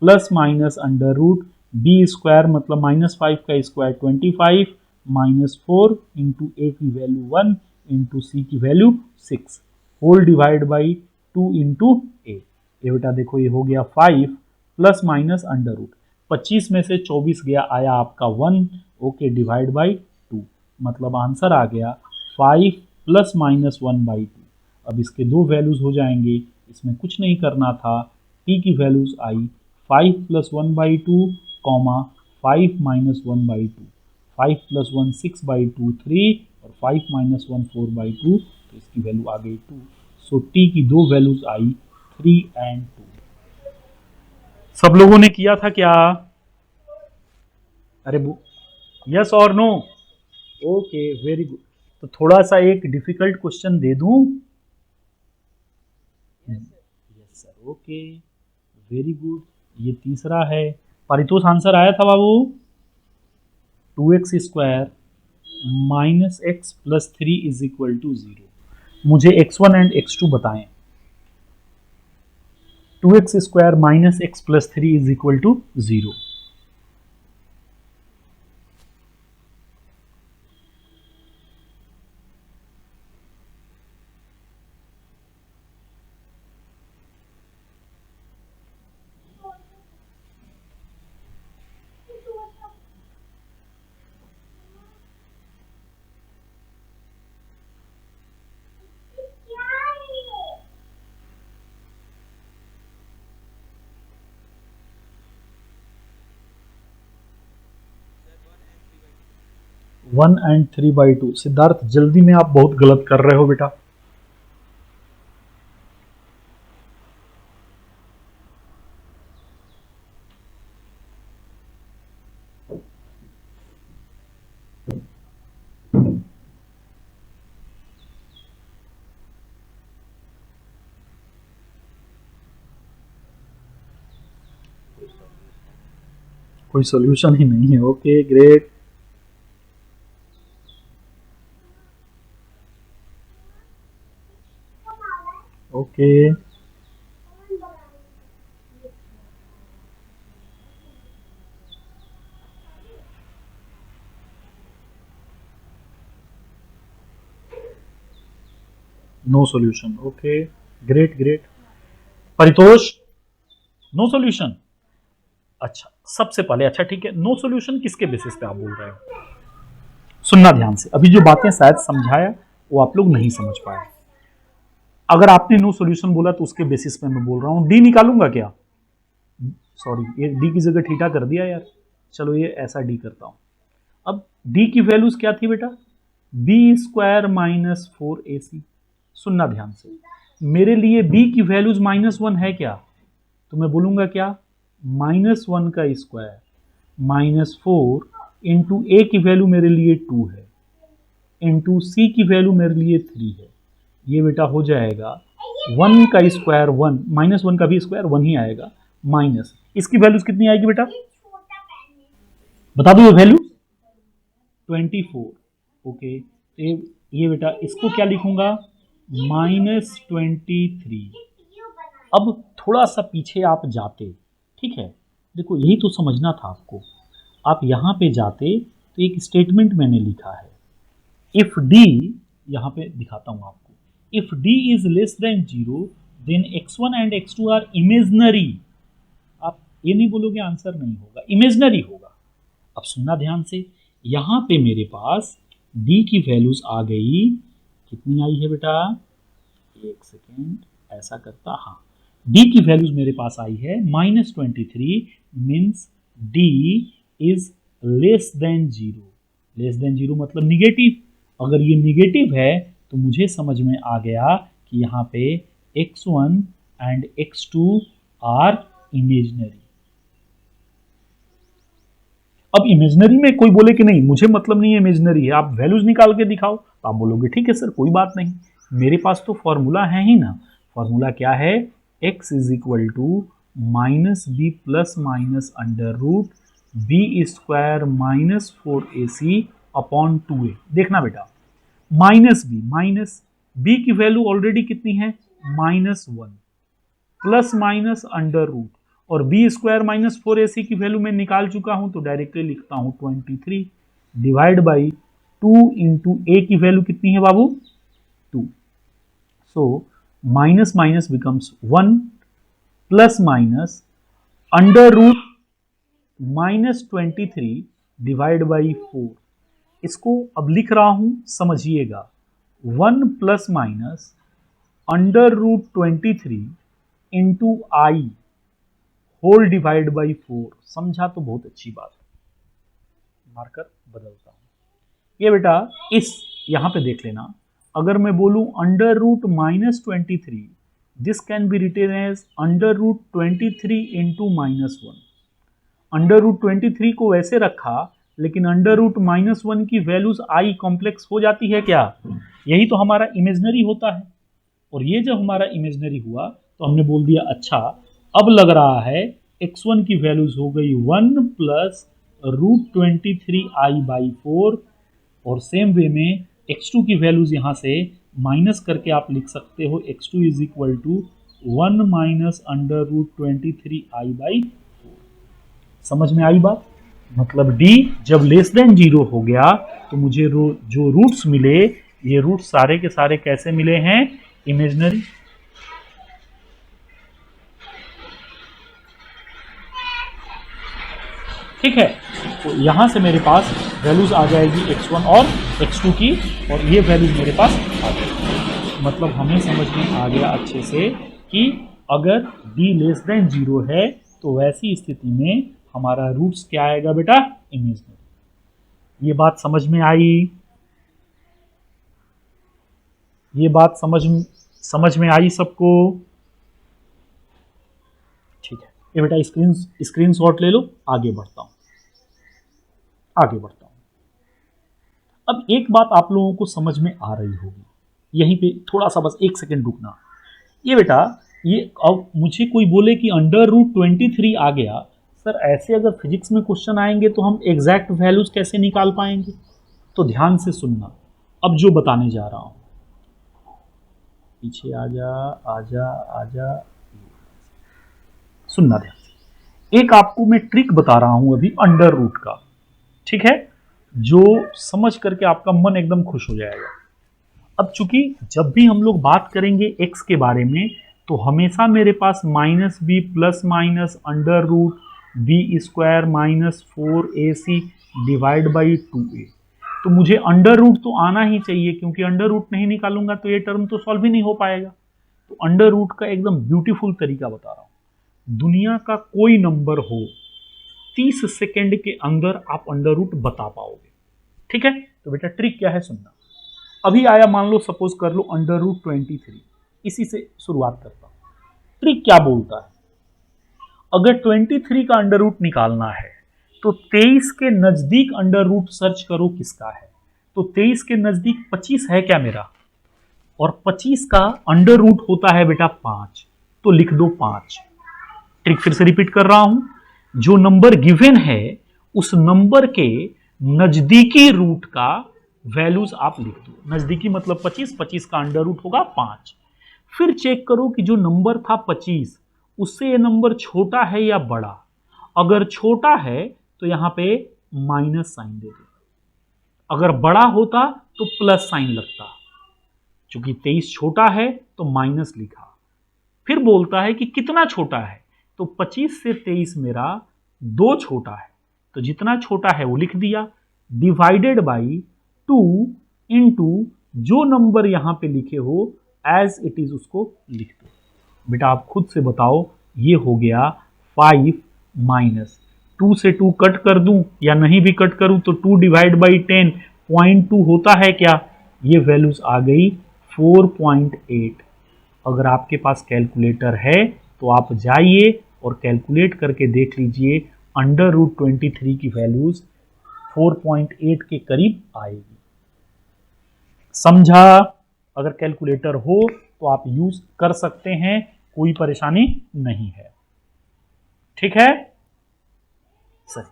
A: plus minus under root B square मतलब -5 का स्क्वायर 25 -4 इंटू ए की वैल्यू 1 इंटू सी की value 6 whole divide by 2 into a. ये बेटा देखो ये हो गया 5 प्लस माइनस अंडर रूट 25 में से 24 गया, आया आपका 1, ओके, डिवाइड बाई 2, मतलब आंसर आ गया 5 प्लस माइनस 1/2। अब इसके दो वैल्यूज हो जाएंगे, इसमें कुछ नहीं करना था। टी की वैल्यूज आई 5 प्लस 1/2 कॉमा 5 माइनस 1/2, 5 प्लस 1 6/2 3 और 5 माइनस 1 4/2, तो इसकी वैल्यू आ गई 2। सो टी की दो वैल्यूज आई 3 एंड 2। सब लोगों ने किया था क्या? अरे यस और नो? Okay very good. तो थोड़ा सा एक डिफिकल्ट क्वेश्चन दे दूं? Yes sir, okay very good. ये तीसरा है, परितोष आंसर आया था बाबू? 2x square minus X plus 3 is equal to 0। मुझे x1 एंड x2 बताएं। 2x square minus X plus 3 is equal to 0। One and 3/2। Siddharth जल्दी में आप बहुत गलत कर रहे हो बेटा। कोई सॉल्यूशन ही नहीं है, okay great. Okay no solution, okay great great. Paritosh no solution? अच्छा सबसे पहले, अच्छा ठीक है, नो सॉल्यूशन किसके बेसिस पे आप बोल रहे हो? सुनना ध्यान से, अभी जो बातें शायद समझाया वो आप लोग नहीं समझ पाए। अगर आपने नो सॉल्यूशन बोला तो उसके बेसिस पे मैं बोल रहा हूं। डी निकालूंगा क्या? सॉरी, ये डी की जगह थीटा कर दिया यार। चलो ये ऐसा डी करता हूं। अब डी की वैल्यूज क्या थी बेटा? B square minus 4ac। सुनना ध्यान से, मेरे लिए b की वैल्यूज -1 है क्या, तो मैं बोलूंगा क्या, -1 का स्क्वायर -4 इंटू ए की वैल्यू मेरे लिए 2 है, इंटू सी की वैल्यू मेरे लिए 3 है। ये बेटा हो जाएगा 1 का स्क्वायर 1, -1 का भी स्क्वायर 1 ही आएगा, माइनस इसकी वैल्यूज कितनी आएगी बेटा, बता दो ये वैल्यू 24। ओके, तो ये बेटा इसको क्या लिखूंगा, -23। अब थोड़ा सा पीछे आप जाते, ठीक है, देखो यही तो समझना था आपको, आप यहां पे जाते तो एक स्टेटमेंट मैंने लिखा है, इफ डी, यहां पे दिखाता हूं आपको, if D is less than 0 then x1 and x2 are imaginary. आप ये नहीं बोलोगे आंसर नहीं होगा, इमेजनरी होगा। अब सुनना ध्यान से, यहां पे मेरे पास d की वैल्यूज आ गई, कितनी आई है बेटा, एक सेकेंड, ऐसा करता, हाँ, d की वैल्यूज मेरे पास आई है -23, means d is less than 0। Less than 0 मतलब निगेटिव, अगर ये निगेटिव है तो मुझे समझ में आ गया कि यहाँ पे x1 and x2 are imaginary. अब इमेजनरी में कोई बोले कि नहीं मुझे मतलब नहीं है इमेजनरी है, आप वैल्यूज निकाल के दिखाओ, तो आप बोलोगे ठीक है सर कोई बात नहीं, मेरे पास तो फॉर्मूला है ही ना। फॉर्मूला क्या है, x is equal to -b plus minus under root B square -4ac upon 2a। देखना बेटा, माइनस बी की वैल्यू ऑलरेडी कितनी है, -1 प्लस माइनस अंडर रूट, और बी स्क्वायर -4ac की वैल्यू मैं निकाल चुका हूं, तो डायरेक्टली लिखता हूं 23 डिवाइड बाई 2 इंटू ए की वैल्यू कितनी है बाबू, 2। So minus minus becomes 1 plus minus under root -23 divide by 4। इसको अब लिख रहा हूं, समझिएगा, 1 plus minus under root 23 into I whole divide by 4। समझा तो बहुत अच्छी बात है, मार्कर बदलता हूं। ये बेटा इस यहां पे देख लेना, अगर मैं बोलूं under root -23, this can be written as under root 23 into -1। Under root 23 को वैसे रखा, लेकिन अंडर रूट -1 की वैल्यूज आई कॉम्प्लेक्स हो जाती है क्या, यही तो हमारा इमेजनरी होता है। और ये जब हमारा इमेजनरी हुआ तो हमने बोल दिया अच्छा, अब लग रहा है x1 की वैल्यूज हो गई 1 प्लस रूट 23i/4, और सेम वे में x2 की वैल्यूज यहां से माइनस करके आप लिख सकते हो, x2 is equal to 1 minus under root 23i/4। समझ में आई बात, मतलब d जब लेस देन 0 हो गया तो मुझे जो रूट्स मिले, ये रूट सारे के सारे कैसे मिले हैं, इमेजनरी। ठीक है, तो यहां से मेरे पास वैल्यूज आ जाएगी x1 और x2 की, और ये वैल्यूज मेरे पास आ जाएगी। मतलब हमें समझ में आ गया अच्छे से कि अगर d लेस देन 0 है तो वैसी स्थिति में हमारा रूट्स क्या आएगा बेटा, इमेजनरी। ये बात समझ में आई, ये बात समझ में आई सबको, ठीक है। ये बेटा स्क्रीनशॉट ले लो, आगे बढ़ता हूं। अब एक बात आप लोगों को समझ में आ रही होगी, यहीं पे थोड़ा सा बस एक सेकंड रुकना। ये बेटा, ये अब मुझे कोई बोले कि अंडर रूट 23 आ गया, सर ऐसे अगर फिजिक्स में क्वेश्चन आएंगे तो हम एग्जैक्ट वैल्यूज कैसे निकाल पाएंगे, तो ध्यान से सुनना अब जो बताने जा रहा हूं। पीछे आजा आजा आजा, सुनना ध्यान से। एक आपको मैं ट्रिक बता रहा हूं अभी अंडर रूट का, ठीक है, जो समझ करके आपका मन एकदम खुश हो जाएगा। अब चूंकि जब भी हम लोग बात करेंगे x के बारे में, तो हमेशा मेरे पास -b plus minus under root B square -4ac divide by 2a। तो मुझे अंडर रूट तो आना ही चाहिए, क्योंकि अंडर रूट नहीं निकालूंगा तो ये टर्म तो सॉल्व ही नहीं हो पाएगा। तो अंडर रूट का एकदम ब्यूटीफुल तरीका बता रहा हूं। दुनिया का कोई नंबर हो, 30 सेकेंड के अंदर आप अंडर रूट बता पाओगे, ठीक है। तो बेटा ट्रिक क्या है सुनना। अभी आया, मान लो सपोज कर लो अंडर रूट 23, इसी से शुरुआत करता हूं। ट्रिक क्या बोलता है, अगर 23 का अंडर रूट निकालना है तो 23 के नजदीक अंडर रूट सर्च करो किसका है। तो 23 के नजदीक 25 है क्या मेरा, और 25 का अंडर रूट होता है बेटा 5, तो लिख दो 5। ट्रिक फिर से रिपीट कर रहा हूं, जो नंबर गिवन है उस नंबर के नजदीकी रूट का वैल्यूज आप लिख दो। नजदीकी मतलब 25, 25 का अंडर रूट होगा 5। फिर चेक करो कि जो नंबर था 25 उससे ये नंबर छोटा है या बड़ा। अगर छोटा है तो यहां पे माइनस साइन दे दो, अगर बड़ा होता तो प्लस साइन लगता। चूंकि 23 छोटा है तो माइनस लिखा। फिर बोलता है कि कितना छोटा है, तो 25 से 23 मेरा 2 छोटा है, तो जितना छोटा है वो लिख दिया, डिवाइडेड बाई 2 इंटू जो नंबर यहां पे लिखे हो एज इट इज उसको लिख दो। बेटा आप खुद से बताओ, ये हो गया 5 माइनस 2 से 2 कट कर दूं या नहीं भी कट करूं तो 2 डिवाइड बाई 10 0.2 होता है क्या, ये वैल्यूज आ गई 4.8। अगर आपके पास कैलकुलेटर है तो आप जाइए और कैलकुलेट करके देख लीजिए, अंडर रूट 23 की वैल्यूज 4.8 के करीब आएगी। समझा? अगर कैलकुलेटर हो तो आप यूज कर सकते हैं, कोई परेशानी नहीं है। ठीक है, सही,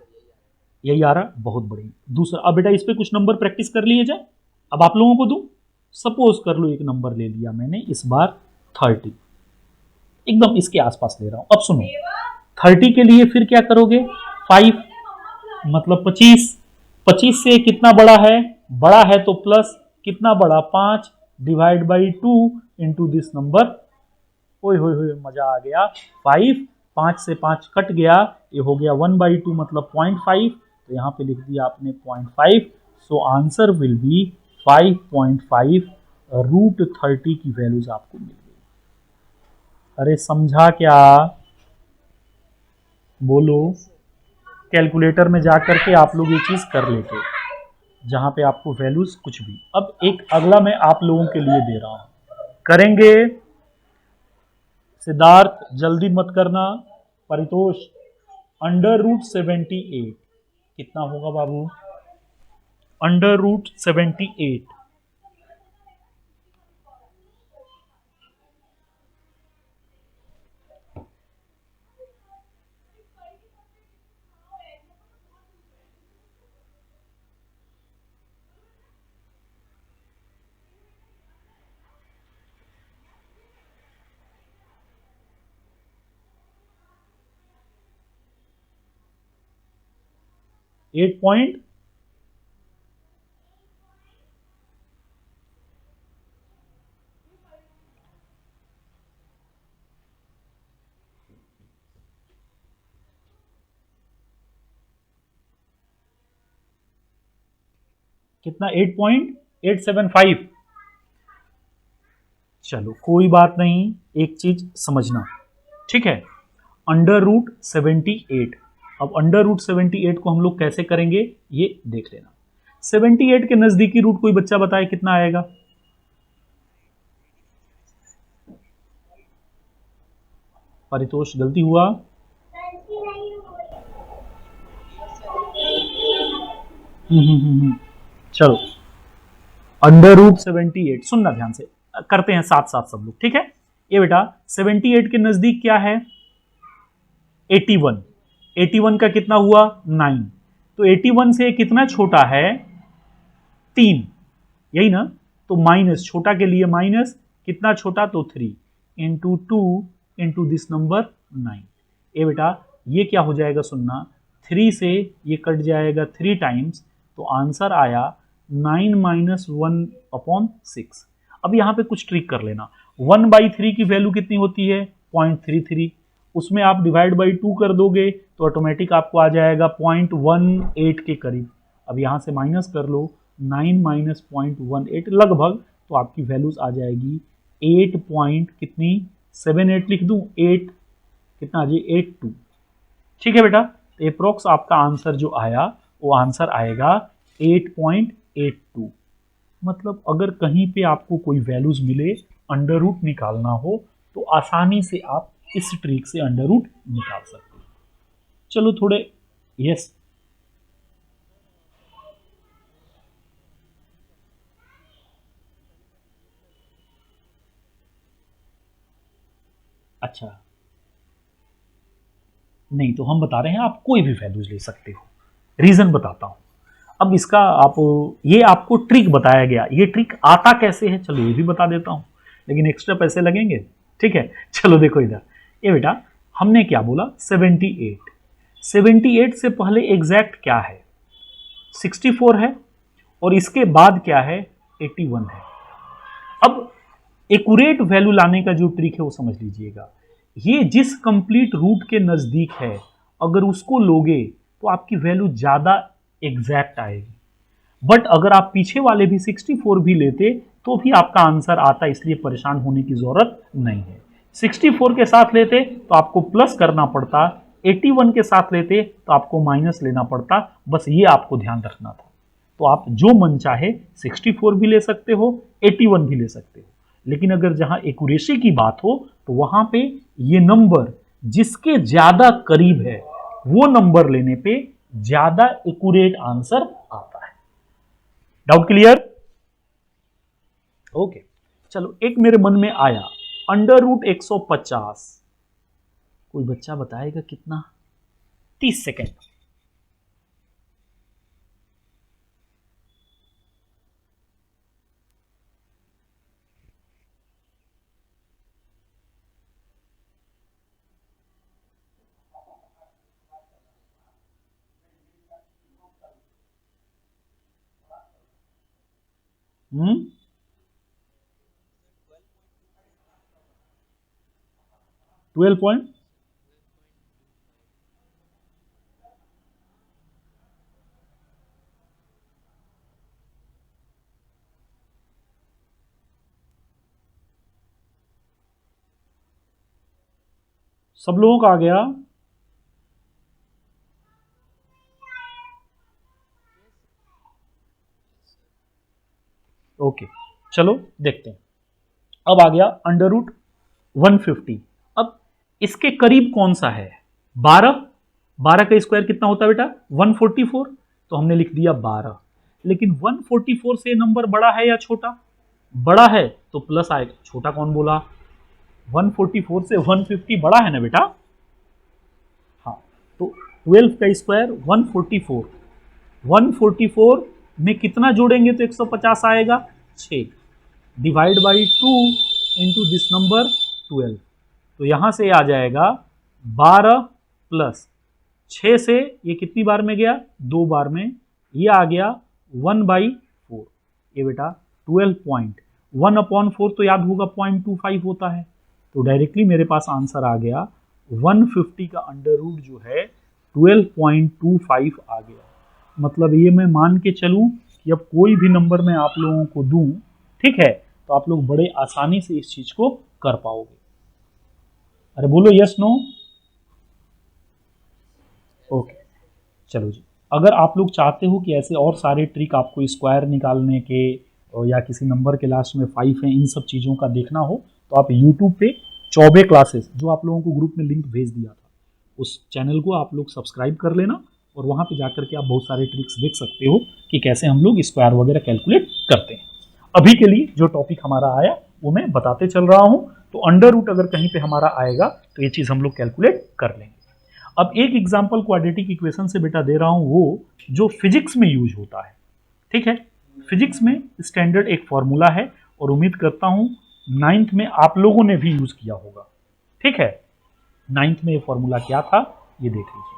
A: यही आ रहा, बहुत बढ़िया। दूसरा, अब बेटा इस पे कुछ नंबर प्रैक्टिस कर लिए जाए। अब आप लोगों को दूं, सपोज कर लो एक नंबर ले लिया मैंने इस बार 30, एकदम इसके आसपास ले रहा हूं। अब सुनो, 30 के लिए फिर क्या करोगे, 5 मतलब 25, 25 से कितना बड़ा है, बड़ा है तो प्लस, कितना बड़ा 5 divide by 2 into this number. ओए होए मजा आ गया, 5 से 5 कट गया, ये हो गया 1/2 मतलब 0.5, तो यहां पे लिख दिया आपने 0.5। So answer will be 5.5। Root 30 की वैल्यूज आपको मिल गई। अरे समझा क्या, बोलो। कैलकुलेटर में जाकर के आप लोग ये चीज कर लेते, जहां पे आपको वैल्यूज कुछ भी। अब एक अगला मैं आप लोगों के लिए दे रहा हूं, करेंगे। सिद्धार्थ जल्दी मत करना। परितोष, अंडर रूट 78 कितना होगा बाबू, अंडर रूट 78 8 पॉइंट कितना, 8.875। चलो कोई बात नहीं, एक चीज समझना, ठीक है। अंडर रूट 78, अब अंडर रूट 78 को हम लोग कैसे करेंगे ये देख लेना। 78 के नजदीकी रूट कोई बच्चा बताए कितना आएगा, परितोष गलती हुआ। चलो अंडर रूट 78, सुनना ध्यान से, करते हैं साथ साथ सब लोग, ठीक है। ये बेटा 78 के नजदीक क्या है, 81, 81 का कितना हुआ 9, तो 81 से कितना छोटा है 3, यही ना, तो माइनस, छोटा के लिए माइनस, कितना छोटा तो 3 इंटू 2 इंटू दिस नंबर 9। ये बेटा ये क्या हो जाएगा, सुनना, 3 से ये कट जाएगा 3 टाइम्स, तो आंसर आया 9 माइनस 1/6। अब यहाँ पे कुछ ट्रिक कर लेना, 1/3 की वैल्यू कितनी होती है 0.33, उसमें आप डिवाइड बाई 2 कर दोगे तो ऑटोमेटिक आपको आ जाएगा 0.18 के करीब। अब यहाँ से माइनस कर लो, 9 माइनस 0.18 लगभग, तो आपकी वैल्यूज आ जाएगी 8 पॉइंट कितनी, 78 लिख दूं, 8 कितना आ जाए 82। ठीक है बेटा, तो अप्रोक्स आपका आंसर जो आया वो आंसर आएगा 8.82। मतलब अगर कहीं पे आपको कोई वैल्यूज मिले अंडर रूट निकालना हो तो आसानी से आप इस ट्रिक से अंडर रूट निकाल सकते हो। चलो थोड़े यस अच्छा नहीं तो हम बता रहे हैं आप कोई भी वैल्यूज ले सकते हो। रीजन बताता हूं। अब इसका आप ये आपको ट्रिक बताया गया, ये ट्रिक आता कैसे है चलो ये भी बता देता हूं, लेकिन एक्स्ट्रा पैसे लगेंगे। ठीक है चलो देखो इधर, ये बेटा हमने क्या बोला 78, 78 से पहले एग्जैक्ट क्या है 64 है और इसके बाद क्या है 81 है। अब एक्यूरेट वैल्यू लाने का जो ट्रिक है वो समझ लीजिएगा, ये जिस कंप्लीट रूट के नजदीक है अगर उसको लोगे तो आपकी वैल्यू ज्यादा एग्जैक्ट आएगी, बट अगर आप पीछे वाले भी 64 भी लेते तो भी आपका आंसर आता, इसलिए परेशान होने की जरूरत नहीं है। 64 के साथ लेते तो आपको प्लस करना पड़ता, 81 के साथ लेते तो आपको माइनस लेना पड़ता, बस ये आपको ध्यान रखना था। तो आप जो मन चाहे 64 भी ले सकते हो, 81 भी ले सकते हो, लेकिन अगर जहां एक्यूरेसी की बात हो तो वहां पे ये नंबर जिसके ज्यादा करीब है वो नंबर लेने पे ज्यादा एक्यूरेट आंसर आता है। Doubt clear? ओके चलो एक मेरे मन में आया अंडर रूट 150, कोई बच्चा बताएगा कितना? 30 सेकेंड। हम्म 12 पॉइंट सब लोगों का आ गया? ओके चलो देखते हैं। अब आ गया अंडर रूट 150। अब इसके करीब कौन सा है? 12, 12 का स्क्वायर कितना होता है बेटा 144, तो हमने लिख दिया 12। लेकिन 144 से नंबर बड़ा है या छोटा? बड़ा है तो प्लस आएगा, छोटा कौन बोला? 144 से 150 बड़ा है ना बेटा। हाँ तो 12 का स्क्वायर 144, 144 में कितना जोड़ेंगे तो 150 आएगा? 6 divide by 2 into this number 12, तो यहां से आ जाएगा 12 प्लस 6 से ये कितनी बार में गया? 2 बार में, ये आ गया 1/4। ये बेटा 12 पॉइंट 1/4 तो याद होगा 0.25 होता है, तो डायरेक्टली मेरे पास आंसर आ गया 150 का अंडर रूट जो है 12.25 आ गया। मतलब ये मैं मान के चलूं कि अब कोई भी नंबर मैं आप लोगों को दूं, ठीक है, तो आप लोग बड़े आसानी से इस चीज को कर पाओगे। अरे बोलो यस नो। ओके चलो जी, अगर आप लोग चाहते हो कि ऐसे और सारे ट्रिक आपको स्क्वायर निकालने के या किसी नंबर के लास्ट में 5 है इन सब चीज़ों का देखना हो तो आप यूट्यूब पे चौबे क्लासेस, जो आप लोगों को ग्रुप में लिंक भेज दिया था, उस चैनल को आप लोग सब्सक्राइब कर लेना और वहाँ पे जाकर के आप बहुत सारे ट्रिक्स देख सकते हो कि कैसे हम लोग स्क्वायर वगैरह कैलकुलेट करते हैं। अभी के लिए जो टॉपिक हमारा आया वो मैं बताते चल रहा हूँ, तो अंडर रूट अगर कहीं पे हमारा आएगा तो ये चीज़ हम लोग कैलकुलेट कर लेंगे। अब एक एग्जाम्पल क्वाड्रेटिक इक्वेशन से बेटा दे रहा हूं वो जो फिजिक्स में यूज होता है। ठीक है, फिजिक्स में स्टैंडर्ड एक फॉर्मूला है और उम्मीद करता हूं 9th में आप लोगों ने भी यूज किया होगा। ठीक है, 9th में ये फॉर्मूला क्या था ये देख लीजिए।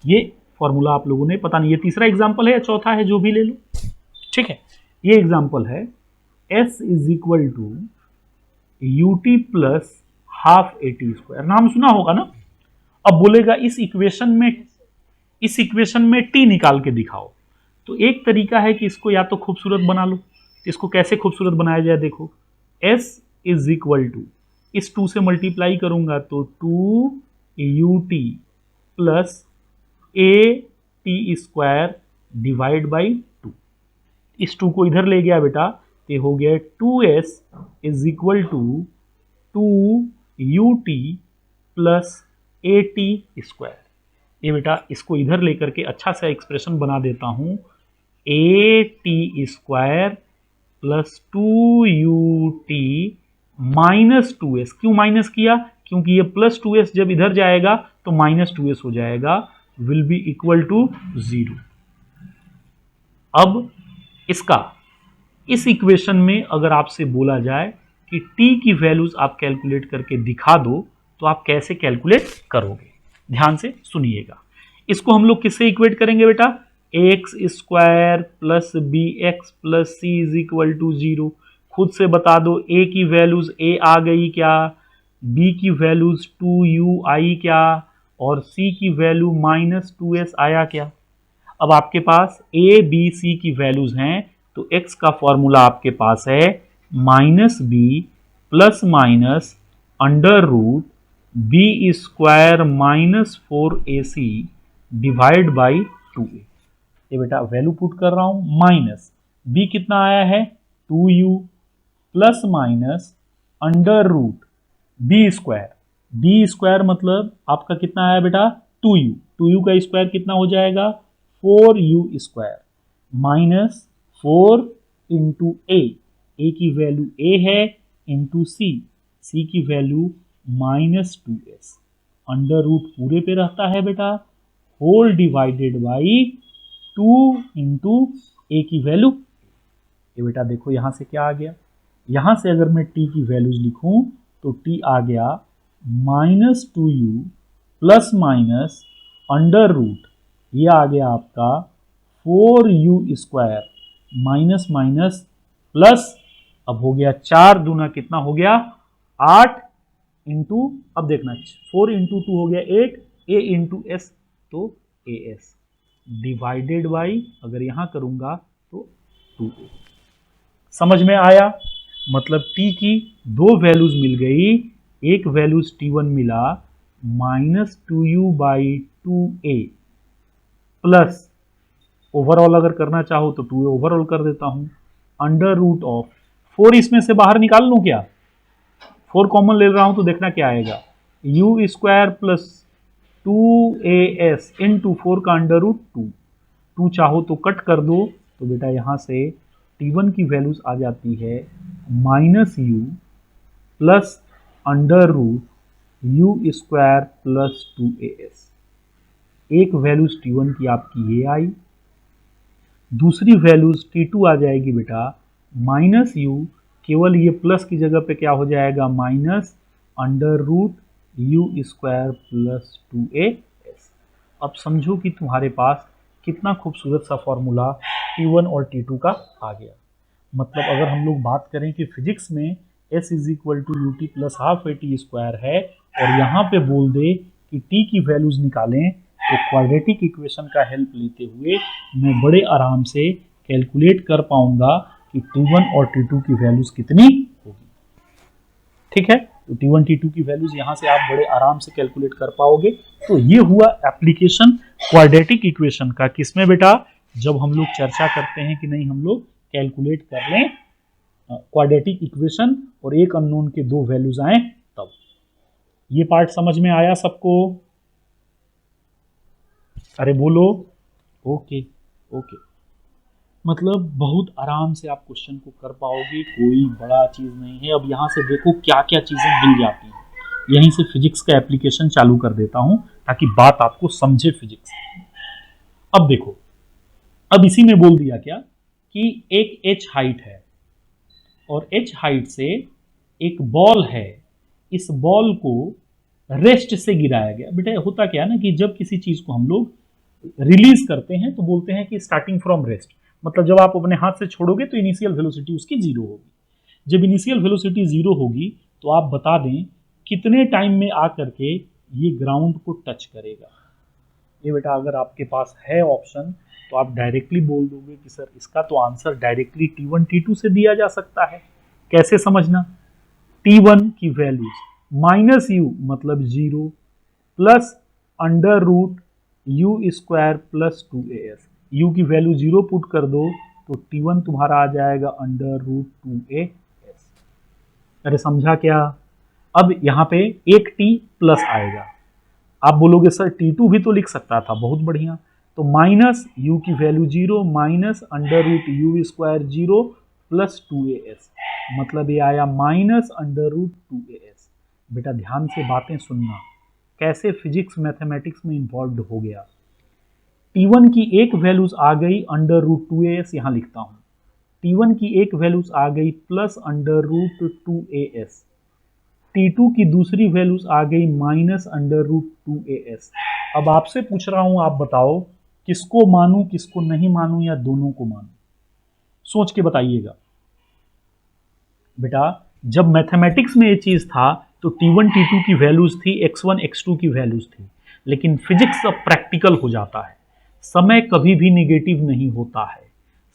A: ये फॉर्मूला आप लोगों ने, पता नहीं ये तीसरा एग्जाम्पल है या चौथा है, जो भी ले लो। ठीक है, ये एग्जाम्पल है S is equal to U T plus half A T square, नाम सुना होगा ना। अब बोलेगा इस इक्वेशन में टी निकाल के दिखाओ, तो एक तरीका है कि इसको या तो खूबसूरत बना लो। इसको कैसे खूबसूरत बनाया जाए देखो, s इज इक्वल टू, इस 2 से मल्टीप्लाई करूंगा तो 2ut plus A T square divide by 2। इस 2 को इधर ले गया बेटा ये हो गया 2s is equal to 2ut plus at²। ये बेटा इसको इधर लेकर के अच्छा सा एक्सप्रेशन बना देता हूं, at² plus 2ut minus 2s। क्यों माइनस किया? क्योंकि ये प्लस 2s जब इधर जाएगा तो माइनस 2s हो जाएगा, विल बी इक्वल टू 0। अब इसका इस इक्वेशन में अगर आपसे बोला जाए कि t की वैल्यूज आप कैलकुलेट करके दिखा दो तो आप कैसे कैलकुलेट करोगे? ध्यान से सुनिएगा। इसको हम लोग किससे इक्वेट करेंगे बेटा? x² plus bx plus c is equal to 0। खुद से बता दो, a की वैल्यूज a आ गई क्या, b की वैल्यूज 2u आई क्या, और c की वैल्यू माइनस 2s आया क्या? अब आपके पास a b c की वैल्यूज हैं तो x का फॉर्मूला आपके पास है minus B plus minus under root b² minus 4ac divide by 2a। ये बेटा वैल्यू पुट कर रहा हूं, माइनस b कितना आया है 2u plus minus under root b² मतलब आपका कितना आया बेटा 2u का स्क्वायर कितना हो जाएगा 4u² माइनस 4 इंटू a की वैल्यू a है इंटू c की value minus 2s under root पूरे पे रहता है बेटा, whole divided by 2 into a की वैल्यू। ये बेटा देखो यहां से क्या आ गया, यहां से अगर मैं t की वैल्यूज लिखूं तो t आ गया minus 2u plus minus under root, ये आ गया आपका 4u² माइनस माइनस प्लस, अब हो गया 4 दूना कितना हो गया 8 इंटू, अब देखना 4 इंटू 2 हो गया 8, a इंटू एस तो as डिवाइडेड बाई, अगर यहां करूंगा तो 2a। समझ में आया? मतलब t की दो वैल्यूज मिल गई, एक वैल्यूज t1 मिला minus 2u by 2a plus, overall अगर करना चाहो तो 2a ओवरऑल कर देता हूं, अंडर रूट ऑफ 4 इसमें से बाहर निकाल लूं क्या, 4 कॉमन ले रहा हूं तो देखना क्या आएगा u² प्लस 2as इंटू 4 का अंडर रूट 2 चाहो तो कट कर दो, तो बेटा यहां से t1 की वैल्यूज आ जाती है minus u plus under root u² plus 2as। एक वैल्यूज t1 की आपकी ये आई, दूसरी वैल्यूज t2 आ जाएगी बेटा माइनस u, केवल ये प्लस की जगह पे क्या हो जाएगा minus under root u² plus 2as। अब समझो कि तुम्हारे पास कितना खूबसूरत सा फॉर्मूला t1 और t2 का आ गया। मतलब अगर हम लोग बात करें कि फिजिक्स में s is equal to ut plus half at² है और यहाँ पे बोल दे कि t की वैल्यूज निकालें, तो क्वाड्रेटिक इक्वेशन का हेल्प लेते हुए मैं बड़े आराम से कैलकुलेट कर पाऊंगा कि t1 और t2 की वैल्यूज कितनी होगी। ठीक है, तो t1 t2 की वैल्यूज यहां से आप बड़े आराम से कैलकुलेट कर पाओगे। तो ये हुआ एप्लीकेशन क्वाड्रेटिक इक्वेशन का, किसमें बेटा, जब हम लोग चर्चा करते हैं कि नहीं हम लोग कैलकुलेट कर लें क्वाड्रेटिक इक्वेशन और एक अननोन के दो वैल्यूज आए तब। ये पार्ट समझ में आया सबको? अरे बोलो ओके ओके। मतलब बहुत आराम से आप क्वेश्चन को कर पाओगे, कोई बड़ा चीज नहीं है। अब यहां से देखो क्या क्या चीजें मिल जाती हैं, यहीं से फिजिक्स का एप्लीकेशन चालू कर देता हूं ताकि बात आपको समझे फिजिक्स। अब देखो, अब इसी में बोल दिया क्या कि एक h हाइट है और h हाइट से एक बॉल है, इस बॉल को रेस्ट से गिराया गया। बेटा होता क्या है ना कि जब किसी चीज को हम लोग रिलीज करते हैं तो बोलते हैं कि स्टार्टिंग फ्रॉम रेस्ट, मतलब जब आप अपने हाथ से छोड़ोगे तो इनिशियल वेलोसिटी उसकी जीरो होगी। जब इनिशियल वेलोसिटी जीरो होगी तो आप बता दें कितने टाइम में आकर के ये ग्राउंड को टच करेगा। ये बेटा अगर आपके पास है ऑप्शन तो आप डायरेक्टली बोल दोगे कि सर इसका तो आंसर डायरेक्टली t1 t2 से दिया जा सकता है। कैसे समझना, t1 की वैल्यूज माइनस u मतलब zero plus under root u² plus 2as, u की वैल्यू जीरो पुट कर दो तो T1 तुम्हारा आ जाएगा √2a। अरे समझा क्या? अब यहाँ पे एक T प्लस आएगा। आप बोलोगे सर T2 भी तो लिख सकता था, बहुत बढ़िया। तो माइनस u की value 0 minus √u² 0 plus 2as, मतलब ये आया माइनस √2as। बेटा ध्यान से बातें सुनना, कैसे फिजिक्स मैथमेटिक्स में इन्वॉल्व हो गया। T1 की एक वैल्यूज आ गई √2as, यहाँ लिखता हूँ। T1 की एक वैल्यूज आ गई प्लस √2as। T2 की दूसरी वैल्यूज आ गई माइनस √2as। अब आपसे पूछ रहा हूं, आप बताओ किसको मानूं किसको नहीं मानूं, या दोनों को मानूं? सोच के बताइएगा। बेटा जब मैथमेटिक्स में ये चीज था तो T1 T2 की वैल्यूज थी, x1 x2 की वैल्यूज थी, लेकिन फिजिक्स अब प्रैक्टिकल हो जाता है। समय कभी भी निगेटिव नहीं होता है।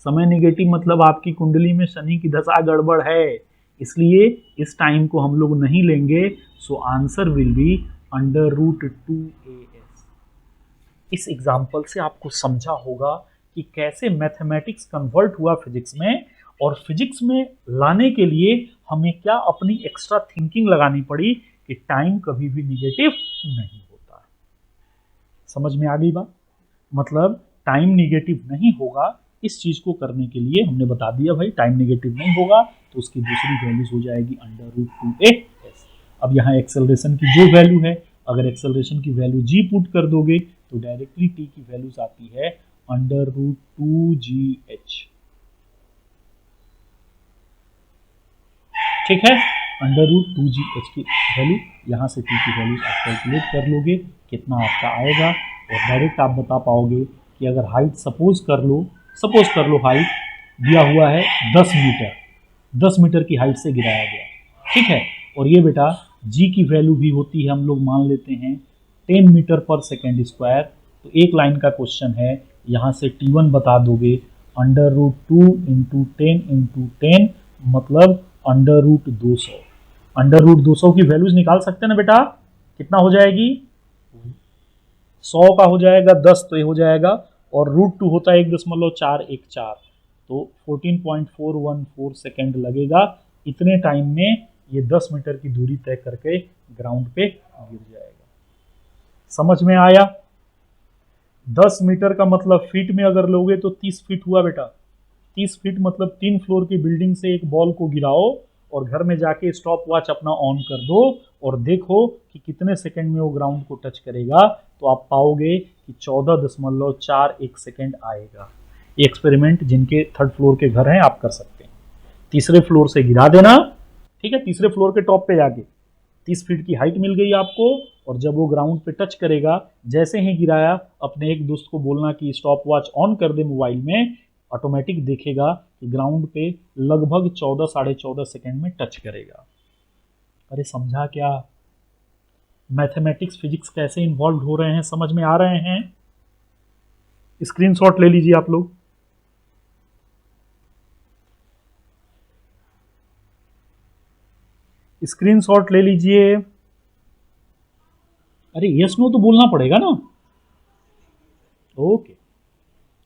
A: समय निगेटिव मतलब आपकी कुंडली में शनि की दशा गड़बड़ है, इसलिए इस टाइम को हम लोग नहीं लेंगे। सो आंसर विल बी √2as। इस एग्जाम्पल से आपको समझा होगा कि कैसे मैथमेटिक्स कन्वर्ट हुआ फिजिक्स में, और फिजिक्स में लाने के लिए हमें क्या अपनी एक्स्ट्रा थिंकिंग लगानी पड़ी कि टाइम कभी भी निगेटिव नहीं होता है। समझ में आ गई बात? मतलब टाइम निगेटिव नहीं होगा, इस चीज को करने के लिए हमने बता दिया भाई टाइम निगेटिव नहीं होगा तो उसकी दूसरी वैल्यूज हो जाएगी √2as। अब यहाँ एक्सेलरेशन की जो वैल्यू है, अगर एक्सेलरेशन की वैल्यू g पुट कर दोगे तो डायरेक्टली t की वैल्यूज आती है √2gh। ठीक है, √2gh की वैल्यू, यहाँ से t की वैल्यू आप कैलकुलेट कर लोगे कितना आपका आएगा, और डायरेक्ट आप बता पाओगे कि अगर हाइट सपोज कर लो हाइट दिया हुआ है 10 मीटर की हाइट से गिराया गया, ठीक है, और ये बेटा g की वैल्यू भी होती है, हम लोग मान लेते हैं 10 मीटर पर सेकेंड स्क्वायर। तो एक लाइन का क्वेश्चन है, यहाँ से T1 बता दोगे √2 × 10 × 10 मतलब √200। √200 की वैल्यूज निकाल सकते हैं ना बेटा, कितना हो जाएगी? 100 का हो जाएगा 10, तो ये हो जाएगा, और √2 होता है 1.414, तो 14.414 सेकेंड लगेगा। इतने टाइम में ये 10 मीटर की दूरी तय करके ग्राउंड पे गिर जाएगा। समझ में आया? 10 मीटर का मतलब फीट में अगर लोगे तो 30 फीट हुआ बेटा। 30 फीट मतलब 3 फ्लोर की बिल्डिंग से एक बॉल को गिराओ और घर में जाके स्टॉप वॉच अपना ऑन कर दो और देखो कि कितने सेकंड में वो ग्राउंड को टच करेगा, तो आप पाओगे कि 14.41 सेकंड आएगा। ये एक्सपेरिमेंट जिनके 3rd फ्लोर के घर हैं आप कर सकते हैं। तीसरे फ्लोर से गिरा देना, ठीक है, तीसरे फ्लोर के टॉप पे जाके 30 फीट की हाइट मिल गई आपको, और जब वो ग्राउंड पे टच करेगा, जैसे ही गिराया अपने एक दोस्त को बोलना कि स्टॉप वॉच ऑन कर दे मोबाइल में, ऑटोमेटिक देखेगा कि ग्राउंड पे लगभग 14 साढ़े 14 सेकेंड में टच करेगा। अरे समझा क्या? मैथमेटिक्स फिजिक्स कैसे इन्वॉल्व हो रहे हैं, समझ में आ रहे हैं? स्क्रीनशॉट ले लीजिए आप लोग। स्क्रीनशॉट ले लीजिए। अरे यस नो तो बोलना पड़ेगा ना। ओके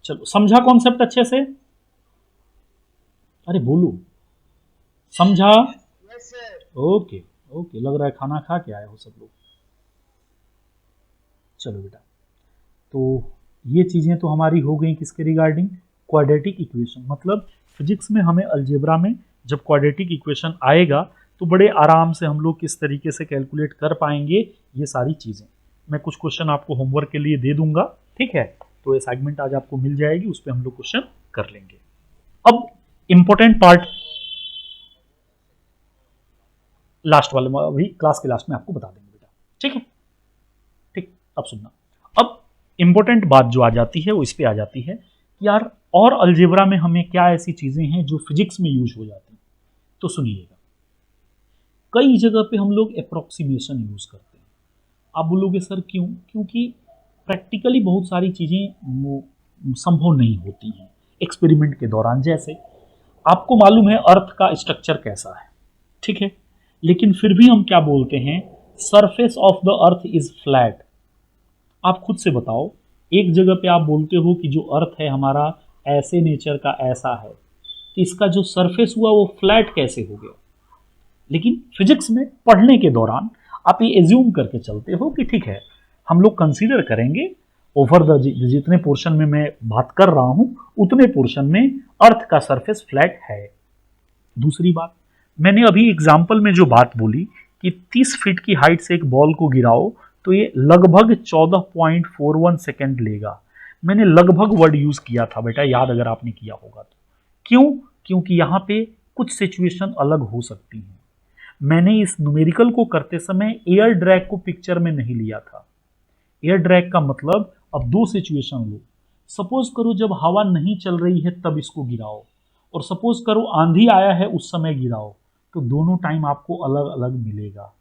A: चलो, समझा कॉन्सेप्ट अच्छे से? अरे बोलो, समझा? ओके ओके, लग रहा है खाना खा के आए हो सब लोग। चलो बेटा, तो ये चीजें तो हमारी हो गई किसके रिगार्डिंग? Quadratic equation. मतलब फिजिक्स में हमें अलजेब्रा में जब क्वाड्रेटिक इक्वेशन आएगा तो बड़े आराम से हम लोग किस तरीके से कैलकुलेट कर पाएंगे ये सारी चीजें। मैं कुछ क्वेश्चन आपको होमवर्क के लिए दे दूंगा, ठीक है, तो असाइनमेंट आज आपको मिल जाएगी, उस पर हम लोग क्वेश्चन कर लेंगे। अब इंपॉर्टेंट पार्ट लास्ट वाले में, अभी क्लास के लास्ट में आपको बता देंगे बेटा, ठीक है? ठीक, अब सुनना। अब इंपॉर्टेंट बात जो आ जाती है वो इस पे आ जाती है कि यार और अलजेब्रा में हमें क्या ऐसी चीजें हैं जो फिजिक्स में यूज हो जाती हैं। तो सुनिएगा, कई जगह पे हम लोग अप्रोक्सीमेशन यूज करते हैं। आप बोलोगे सर क्यों? क्योंकि प्रैक्टिकली बहुत सारी चीजें संभव नहीं होती हैं एक्सपेरिमेंट के दौरान। जैसे आपको मालूम है अर्थ का स्ट्रक्चर कैसा है, ठीक है, लेकिन फिर भी हम क्या बोलते हैं, surface of the earth is flat. आप खुद से बताओ, एक जगह पे आप बोलते हो कि जो अर्थ है हमारा ऐसे नेचर का ऐसा है कि इसका जो सरफेस हुआ वो फ्लैट कैसे हो गया। लेकिन फिजिक्स में पढ़ने के दौरान आप ये एज्यूम करके चलते हो कि ठीक है, हम लोग कंसीडर करेंगे ओवर द जितने पोर्शन में मैं बात कर रहा हूं उतने पोर्शन में अर्थ का सरफेस फ्लैट है। दूसरी बात, मैंने अभी एग्जाम्पल में जो बात बोली कि 30 फीट की हाइट से एक बॉल को गिराओ तो ये लगभग 14.41 सेकेंड लेगा। मैंने लगभग वर्ड यूज किया था बेटा, याद अगर आपने किया होगा तो। क्यों? क्योंकि यहाँ पे कुछ सिचुएशन अलग हो सकती हैं। मैंने इस न्यूमेरिकल को करते समय एयर ड्रैग को पिक्चर में नहीं लिया था। एयर ड्रैग का मतलब, अब दो सिचुएशन लो। सपोज करो जब हवा नहीं चल रही है तब इसको गिराओ, और सपोज करो आंधी आया है उस समय गिराओ, तो दोनों टाइम आपको अलग अलग मिलेगा।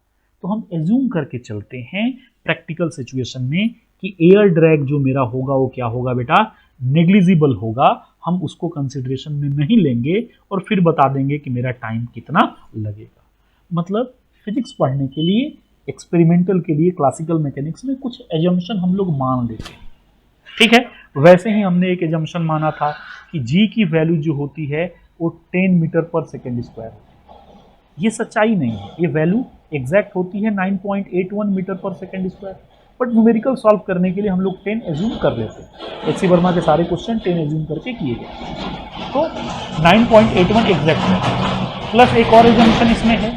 A: तो हम एज्यूम करके चलते हैं प्रैक्टिकल सिचुएशन में कि एयर ड्रैग जो मेरा होगा वो क्या होगा बेटा, नेग्लिजिबल होगा। हम उसको कंसिडरेशन में नहीं लेंगे और फिर बता देंगे कि मेरा टाइम कितना लगेगा। मतलब फिजिक्स पढ़ने के लिए, एक्सपेरिमेंटल के लिए क्लासिकल मैकेनिक्स में कुछ एजम्पशन हम लोग मान लेते हैं, ठीक है। वैसे ही हमने एक एजम्पशन माना था कि जी की वैल्यू जो होती है वो 10 मीटर पर सेकेंड स्क्वायर होती है। ये सच्चाई नहीं है, ये वैल्यू एग्जैक्ट होती है 9.81 मीटर पर second square. But numerical solve करने के लिए हम लोग 10 एज्यूम कर लेते हैं। एच सी वर्मा के सारे क्वेश्चन 10 एज्यूम करके किए गए, तो 9.81 एग्जैक्ट है। प्लस एक और एजम्पशन इसमें है,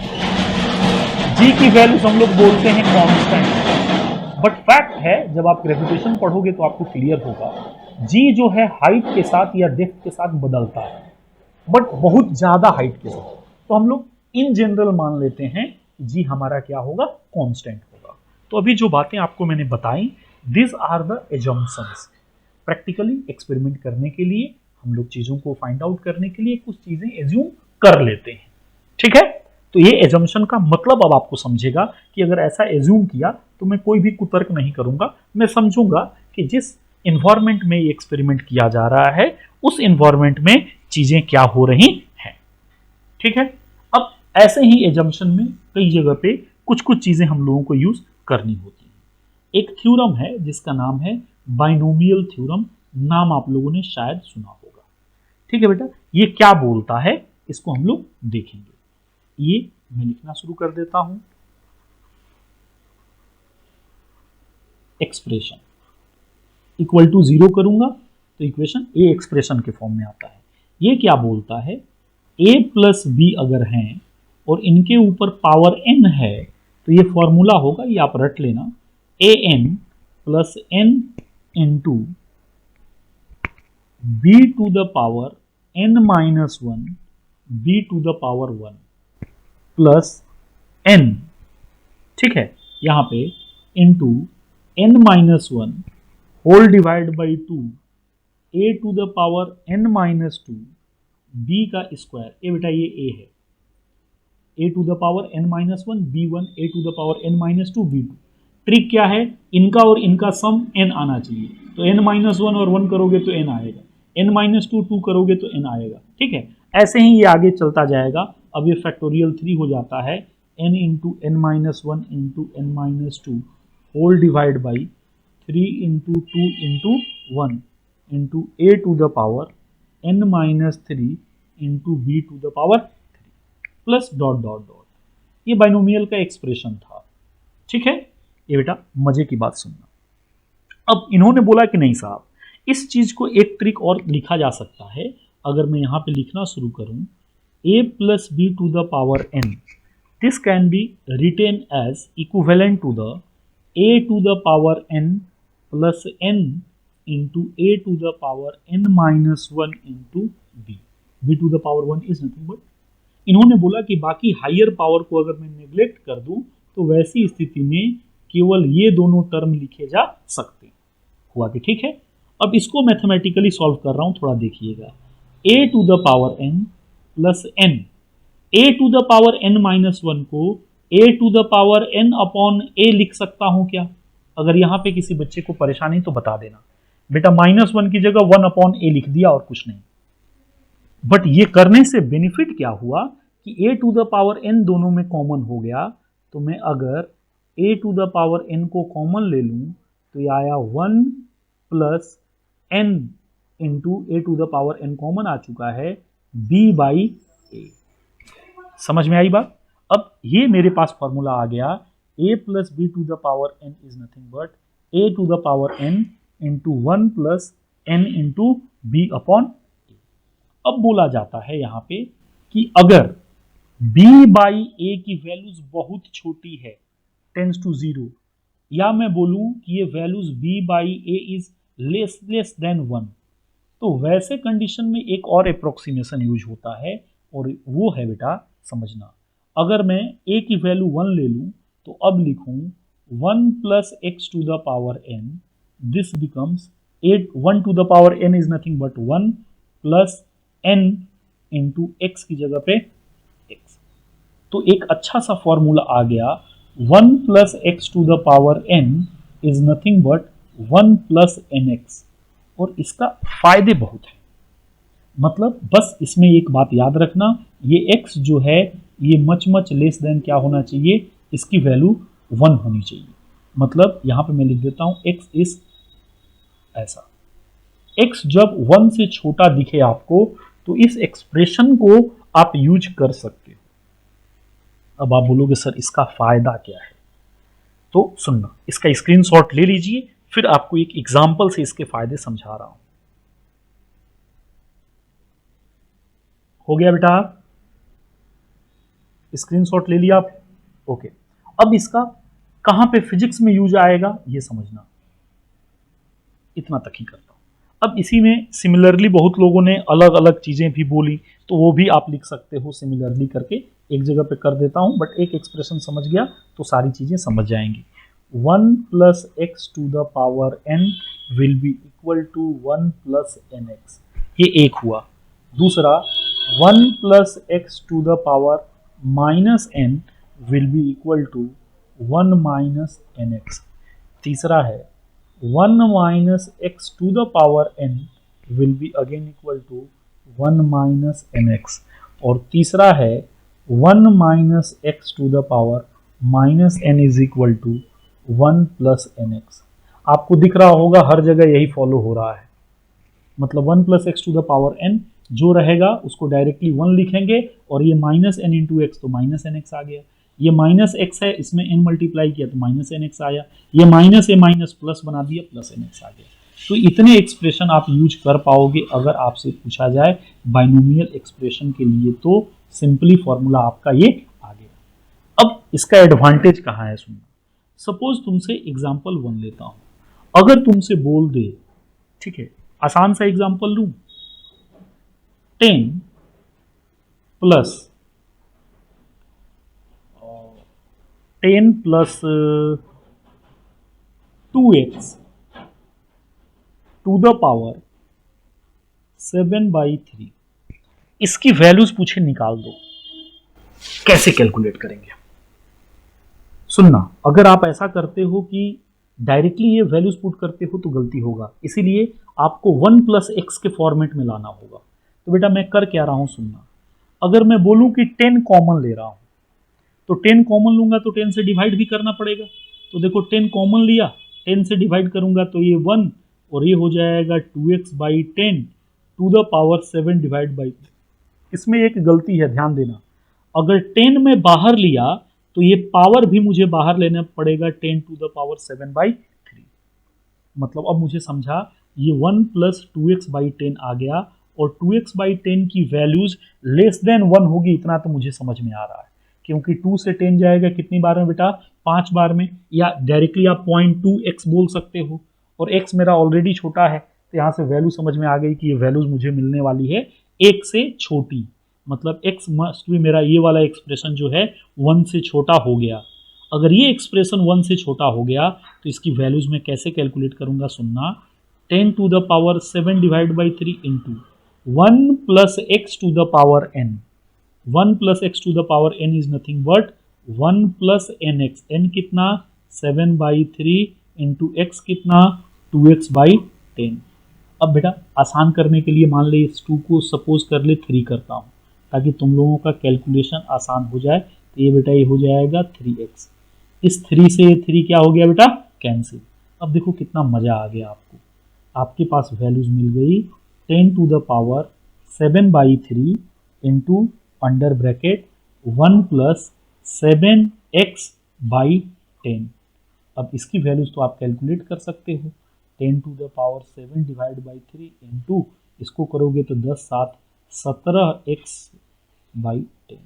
A: जी की वैल्यूज हम लोग बोलते हैं कांस्टेंट। बट फैक्ट है, जब आप ग्रेविटेशन पढ़ोगे तो आपको क्लियर होगा, जी जो है हाइट के साथ या डेप्थ के साथ बदलता है, बट बहुत ज्यादा हाइट के साथ। तो हम लोग इन जनरल मान लेते हैं जी हमारा क्या होगा, कांस्टेंट होगा। तो अभी जो बातें आपको मैंने बताई, this are the assumptions. Practically experiment करने के लिए, हम लोग चीजों को फाइंड आउट करने के लिए कुछ चीजें एज्यूम कर लेते हैं, ठीक है। तो ये एजम्पशन का मतलब अब आपको समझेगा कि अगर ऐसा एज्यूम किया तो मैं कोई भी कुतर्क नहीं करूंगा, मैं समझूंगा कि जिस इन्वायरमेंट में ये एक्सपेरिमेंट किया जा रहा है उस इन्वायरमेंट में चीजें क्या हो रही हैं, ठीक है। अब ऐसे ही एजम्पशन में कई जगह पे कुछ कुछ चीजें हम लोगों को यूज करनी होती हैं। एक थ्योरम है जिसका नाम है बाइनोमियल थ्योरम, नाम आप लोगों ने शायद सुना होगा, ठीक है बेटा। ये क्या बोलता है इसको हम लोग देखेंगे। ये मैं लिखना शुरू कर देता हूं, एक्सप्रेशन इक्वल टू 0 करूंगा तो इक्वेशन ए एक्सप्रेशन के फॉर्म में आता है। ये क्या बोलता है, a प्लस बी अगर हैं और इनके ऊपर पावर n है तो ये फॉर्मूला होगा, ये आप रट लेना, a n plus n into b to the power n minus 1 b to the power 1 plus n, ठीक है। यहां पे into n minus 1 whole divide by 2 a to the power n minus 2 b का स्क्वायर। ए बेटा ये a है, a to the power n minus 1 b1 a to the power n minus 2 b2। Trick क्या है, इनका और इनका सम n आना चाहिए, तो n माइनस 1 और 1 करोगे तो n आएगा, n माइनस 2 2 करोगे तो n आएगा, ठीक है। ऐसे ही ये आगे चलता जाएगा। अब ये फैक्टोरियल 3 हो जाता है, n into n minus 1 into n minus 2 whole divide by 3 into 2 into 1 into a to the power n minus 3 into b to the power 3 plus dot dot dot. ये बाइनोमियल का एक्सप्रेशन था, ठीक है। ये बेटा मजे की बात सुनना। अब इन्होंने बोला कि नहीं साहब, इस चीज को एक ट्रिक और लिखा जा सकता है। अगर मैं यहां पे लिखना शुरू करूं a plus b to the power n, this can be written as equivalent to the a to the power n plus n into a to the power n minus 1 into b। b to the power 1 is nothing but, इन्होंने बोला कि बाकी higher power को अगर मैं neglect कर दूं तो वैसी स्थिति में केवल ये दोनों टर्म लिखे जा सकते हैं। हुआ कि ठीक है। अब इसको मैथमेटिकली सॉल्व कर रहा हूं, थोड़ा देखिएगा। a to the power n plus n, a to the power n minus 1 को a to the power n upon a लिख सकता हूं क्या? अगर यहां पे किसी बच्चे को परेशानी तो बता देना बेटा, माइनस 1 की जगह 1 अपॉन a लिख दिया और कुछ नहीं। बट ये करने से बेनिफिट क्या हुआ कि a to the power n दोनों में कॉमन हो गया, तो मैं अगर a to the power n को कॉमन ले लूं तो ये आया 1 plus n into a to the power n common आ चुका है बी बाई ए। समझ में आई बात? अब ये मेरे पास फॉर्मूला आ गया a plus b to the power n is nothing but a to the power n into 1 plus n into b upon a. अब बोला जाता है यहाँ पे कि अगर b बाई ए की वैल्यूज बहुत छोटी है, टेंस टू 0, या मैं बोलूं कि ये values b by A is less then 1, तो वैसे कंडीशन में एक और अप्रोक्सीमेशन यूज होता है और वो है बेटा समझना। अगर मैं a की वैल्यू 1 ले लूं तो अब लिखूं 1 plus x to the power n, this becomes 1 to the power n is nothing but 1 plus n into x की जगह पे x। तो एक अच्छा सा फॉर्मूला आ गया 1 plus x to the power n is nothing but 1 plus nx। और इसका फायदे बहुत है, मतलब बस इसमें एक बात याद रखना, ये x जो है ये मच लेस देन क्या होना चाहिए, इसकी वैल्यू 1 होनी चाहिए। मतलब यहां पे मैं लिख देता हूं x इज ऐसा। x जब 1 से छोटा दिखे आपको तो इस एक्सप्रेशन को आप यूज कर सकते हो। अब आप बोलोगे सर इसका फायदा क्या है, तो सुनना, इसका स्क्रीनशॉट ले लीजिए, फिर आपको एक एग्जांपल से इसके फायदे समझा रहा हूं। हो गया बेटा? स्क्रीनशॉट ले लिया आप? ओके। अब इसका कहां पे फिजिक्स में यूज आएगा ये समझना, इतना तक ही करता हूं। अब इसी में सिमिलरली बहुत लोगों ने अलग अलग चीजें भी बोली, तो वो भी आप लिख सकते हो सिमिलरली करके, एक जगह पे कर देता हूं, बट एक एक्सप्रेशन समझ गया तो सारी चीजें समझ जाएंगी। 1 plus x to the power n will be equal to 1 plus nx, ये एक हुआ। दूसरा 1 plus x to the power minus n will be equal to 1 minus nx। तीसरा है 1 minus x to the power n will be again equal to 1 minus nx। और तीसरा है 1 minus x to the power minus n is equal to 1 plus nx। आपको दिख रहा होगा हर जगह यही फॉलो हो रहा है, मतलब 1 plus x to the power n जो रहेगा उसको डायरेक्टली 1 लिखेंगे, और ये माइनस n इंटू एक्स तो माइनस nx आ गया। ये माइनस x है, इसमें n मल्टीप्लाई किया तो माइनस nx आया, ये माइनस ए माइनस प्लस बना दिया, प्लस nx आ गया। तो इतने एक्सप्रेशन आप यूज कर पाओगे अगर आपसे पूछा जाए बाइनोमियल एक्सप्रेशन के लिए, तो सिंपली फॉर्मूला आपका ये आ गया। अब इसका एडवांटेज कहाँ है सुनना। सपोज तुमसे एग्जाम्पल 1 लेता हूं, अगर तुमसे बोल दे, ठीक है आसान सा एग्जाम्पल लूं, 10 plus 2x to the power 7/3, इसकी वैल्यूज पूछे निकाल दो, कैसे कैलकुलेट करेंगे? सुनना, अगर आप ऐसा करते हो कि डायरेक्टली ये वैल्यूज पुट करते हो तो गलती होगा, इसीलिए आपको 1 प्लस एक्स के फॉर्मेट में लाना होगा। तो बेटा मैं कर क्या रहा हूं सुनना, अगर मैं बोलूं कि 10 कॉमन ले रहा हूं तो 10 कॉमन लूंगा तो 10 से डिवाइड भी करना पड़ेगा। तो देखो 10 कॉमन लिया, 10 से डिवाइड करूंगा तो ये 1 और ये हो जाएगा 2x/10 to the power 7 divide by. इसमें एक गलती है, ध्यान देना, अगर 10 में बाहर लिया तो ये पावर भी मुझे बाहर लेना पड़ेगा 10 टू द पावर 7/3। मतलब अब मुझे समझा, ये 1 प्लस 2x/10 आ गया और 2x/10 की वैल्यूज लेस देन 1 होगी, इतना तो मुझे समझ में आ रहा है, क्योंकि 2 से 10 जाएगा कितनी बार में बेटा, 5 बार में, या डायरेक्टली आप 0.2x बोल सकते हो, और x मेरा ऑलरेडी छोटा है तो यहाँ से वैल्यू समझ में आ गई कि ये वैल्यूज मुझे मिलने वाली है 1 से छोटी, मतलब x मस्ट भी मेरा ये वाला एक्सप्रेशन जो है 1 से छोटा हो गया। अगर ये एक्सप्रेशन 1 से छोटा हो गया तो इसकी वैल्यूज मैं कैसे कैलकुलेट करूंगा सुनना, 10 to the power 7 divide by 3 into 1 plus x to the power n। 1 plus x to the power n is nothing but 1 plus nx, n कितना 7/3 इंटू एक्स कितना 2x/10। अब बेटा आसान करने के लिए मान ले इस 2 को सपोज कर ले 3 करता हूँ, ताकि तुम लोगों का कैलकुलेशन आसान हो जाए। तो ये बेटा ये हो जाएगा 3x, इस 3 से ये 3 क्या हो गया बेटा, कैंसिल। अब देखो कितना मजा आ गया आपको, आपके पास वैल्यूज मिल गई 10 to the power 7/3 into under bracket 1 plus 7x/10। अब इसकी वैल्यूज तो आप कैलकुलेट कर सकते हो। 10 to the power 7 divide by 3 into इसको करोगे तो 10 7 17x/10,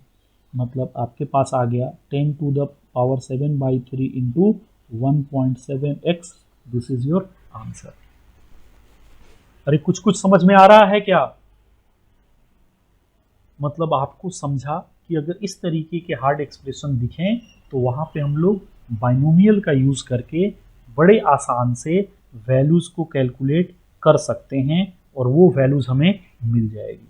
A: मतलब आपके पास आ गया 10 to the power 7/3 into 1.7x। This is your answer. अरे कुछ कुछ समझ में आ रहा है क्या? मतलब आपको समझा कि अगर इस तरीके के हार्ड एक्सप्रेशन दिखें तो वहां पे हम लोग बाइनोमियल का यूज करके बड़े आसान से वैल्यूज को कैलकुलेट कर सकते हैं और वो वैल्यूज हमें मिल जाएगी।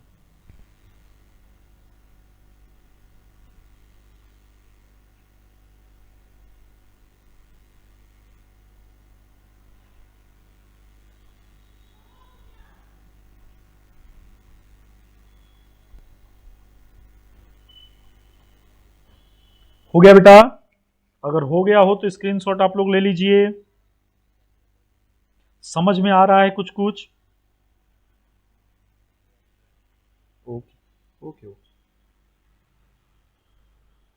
A: हो गया बेटा? अगर हो गया हो तो स्क्रीनशॉट आप लोग ले लीजिए। समझ में आ रहा है कुछ कुछ? Okay okay okay.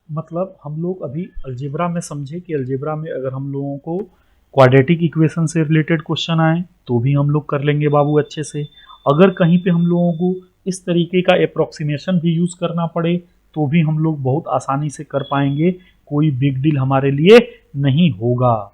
A: मतलब हम लोग अभी अलजेब्रा में समझे कि अलजेब्रा में अगर हम लोगों को क्वाड्रेटिक इक्वेशन से रिलेटेड क्वेश्चन आए तो भी हम लोग कर लेंगे बाबू अच्छे से। अगर कहीं पे हम लोगों को इस तरीके का अप्रोक्सीमेशन भी यूज करना पड़े तो भी हम लोग बहुत आसानी से कर पाएंगे, कोई बिग डील हमारे लिए नहीं होगा।